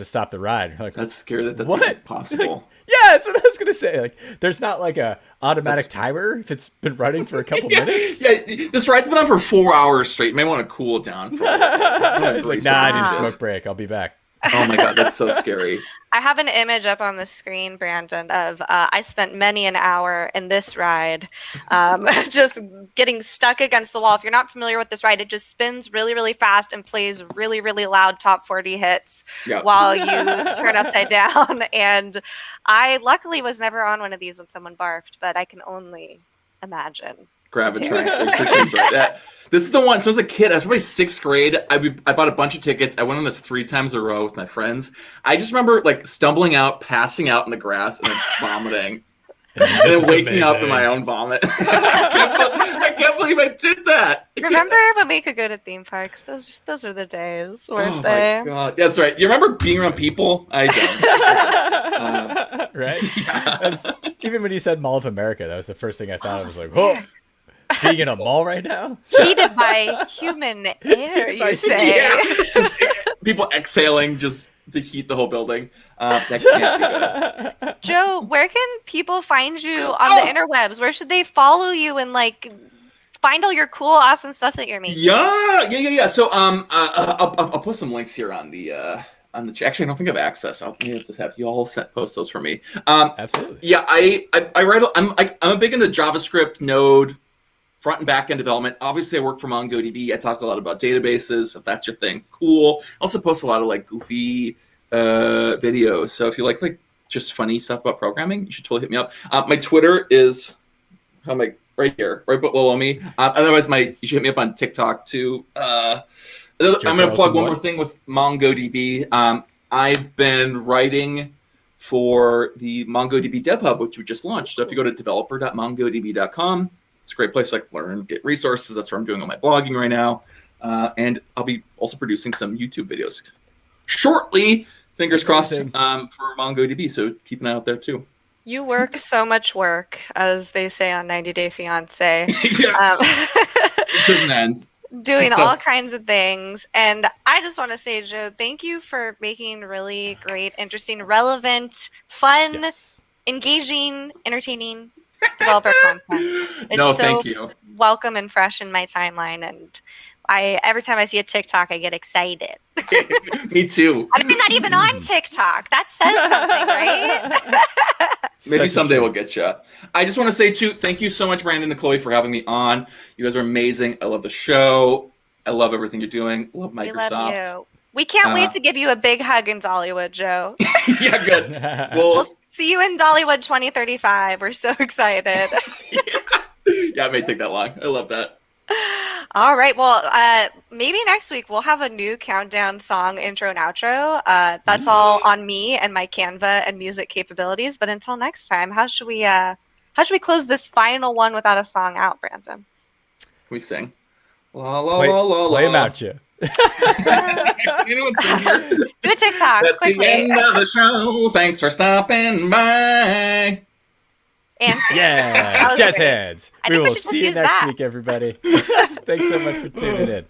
[SPEAKER 2] stop the ride. I'm like,
[SPEAKER 3] that's scary. That's even possible.
[SPEAKER 2] Like, yeah, that's what I was gonna say. Like, there's not like a automatic timer if it's been running for a couple minutes.
[SPEAKER 3] Yeah, this ride's been on for 4 hours straight. You may want to cool it down. For
[SPEAKER 2] it's like, I need a smoke break. I'll be back.
[SPEAKER 3] Oh my god, that's so scary.
[SPEAKER 1] I have an image up on the screen, Brandon, of I spent many an hour in this ride, just getting stuck against the wall. If you're not familiar with this ride, it just spins really, really fast and plays really, really loud top 40 hits while you turn upside down. And I luckily was never on one of these when someone barfed, but I can only imagine.
[SPEAKER 3] Grab a track. This is the one. So as a kid, I was probably 6th grade. I bought a bunch of tickets. I went on this 3 times in a row with my friends. I just remember like stumbling out, passing out in the grass, and then vomiting, and then waking up in my own vomit. I can't believe I did that.
[SPEAKER 1] Remember when we could go to theme parks? Those are the days, weren't they?
[SPEAKER 3] Oh my god, that's right. You remember being around people? I
[SPEAKER 2] don't. Right? Yeah. Even when you said Mall of America, that was the first thing I thought. I was like, whoa. Being in a mall right now?
[SPEAKER 1] Heated by human air, you say?
[SPEAKER 3] Yeah. Just people exhaling just to heat the whole building. That can't be good.
[SPEAKER 1] Joe, where can people find you on the interwebs? Where should they follow you and like find all your cool, awesome stuff that you're making?
[SPEAKER 3] Yeah. So I'll put some links here on the actually, I don't think I have access. I'll just have you all post those for me.
[SPEAKER 2] Absolutely.
[SPEAKER 3] Yeah, I write. I'm a big into JavaScript, Node, front and back end development. Obviously, I work for MongoDB. I talk a lot about databases. If that's your thing, cool. I also post a lot of like goofy videos. So if you like just funny stuff about programming, you should totally hit me up. My Twitter is right here, right below me. Otherwise, you should hit me up on TikTok too. I'm going to plug one more thing with MongoDB. I've been writing for the MongoDB Dev Hub, which we just launched. So if you go to developer.mongodb.com, it's a great place to learn, get resources. That's where I'm doing all my blogging right now. And I'll be also producing some YouTube videos shortly, fingers crossed, for MongoDB. So keep an eye out there too.
[SPEAKER 1] You work so much work, as they say on 90 Day Fiancé.
[SPEAKER 3] Yeah. It doesn't end.
[SPEAKER 1] Doing all kinds of things. And I just want to say, Joe, thank you for making really great, interesting, relevant, fun,
[SPEAKER 2] Yes.
[SPEAKER 1] engaging, entertaining developer content. It's
[SPEAKER 3] No,
[SPEAKER 1] so
[SPEAKER 3] thank you.
[SPEAKER 1] welcome and fresh in my timeline. And every time I see a TikTok, I get excited.
[SPEAKER 3] Me too.
[SPEAKER 1] And I'm not even on TikTok. That says something, right?
[SPEAKER 3] Maybe
[SPEAKER 2] Such a
[SPEAKER 3] someday
[SPEAKER 2] treat.
[SPEAKER 3] we'll get you. I just want to say, too, thank you so much, Brandon and Chloe, for having me on. You guys are amazing. I love the show. I love everything you're doing. I love Microsoft.
[SPEAKER 1] We love you. We can't wait to give you a big hug in Dollywood, Joe.
[SPEAKER 3] Yeah, good.
[SPEAKER 1] We'll
[SPEAKER 3] Well,
[SPEAKER 1] see you in Dollywood 2035. We're so excited.
[SPEAKER 3] yeah, it may take that long. I love that.
[SPEAKER 1] All right. Well, maybe next week we'll have a new countdown song intro and outro. That's all on me and my Canva and music capabilities. But until next time, how should we close this final one without a song out, Brandon?
[SPEAKER 3] Can we sing? La la
[SPEAKER 2] Play,
[SPEAKER 3] la la
[SPEAKER 2] play 'em
[SPEAKER 3] la.
[SPEAKER 2] out, Joe.
[SPEAKER 3] Anyone sing here?
[SPEAKER 1] Do a TikTok
[SPEAKER 3] That's
[SPEAKER 1] quickly.
[SPEAKER 3] the end of the show. Thanks for stopping by.
[SPEAKER 1] And sing. That
[SPEAKER 2] Yeah,
[SPEAKER 1] was
[SPEAKER 2] jazz
[SPEAKER 1] great.
[SPEAKER 2] hands.
[SPEAKER 1] I
[SPEAKER 2] We
[SPEAKER 1] think we
[SPEAKER 2] will
[SPEAKER 1] should just
[SPEAKER 2] see you
[SPEAKER 1] use
[SPEAKER 2] next
[SPEAKER 1] that.
[SPEAKER 2] week, everybody. Thanks so much for tuning in.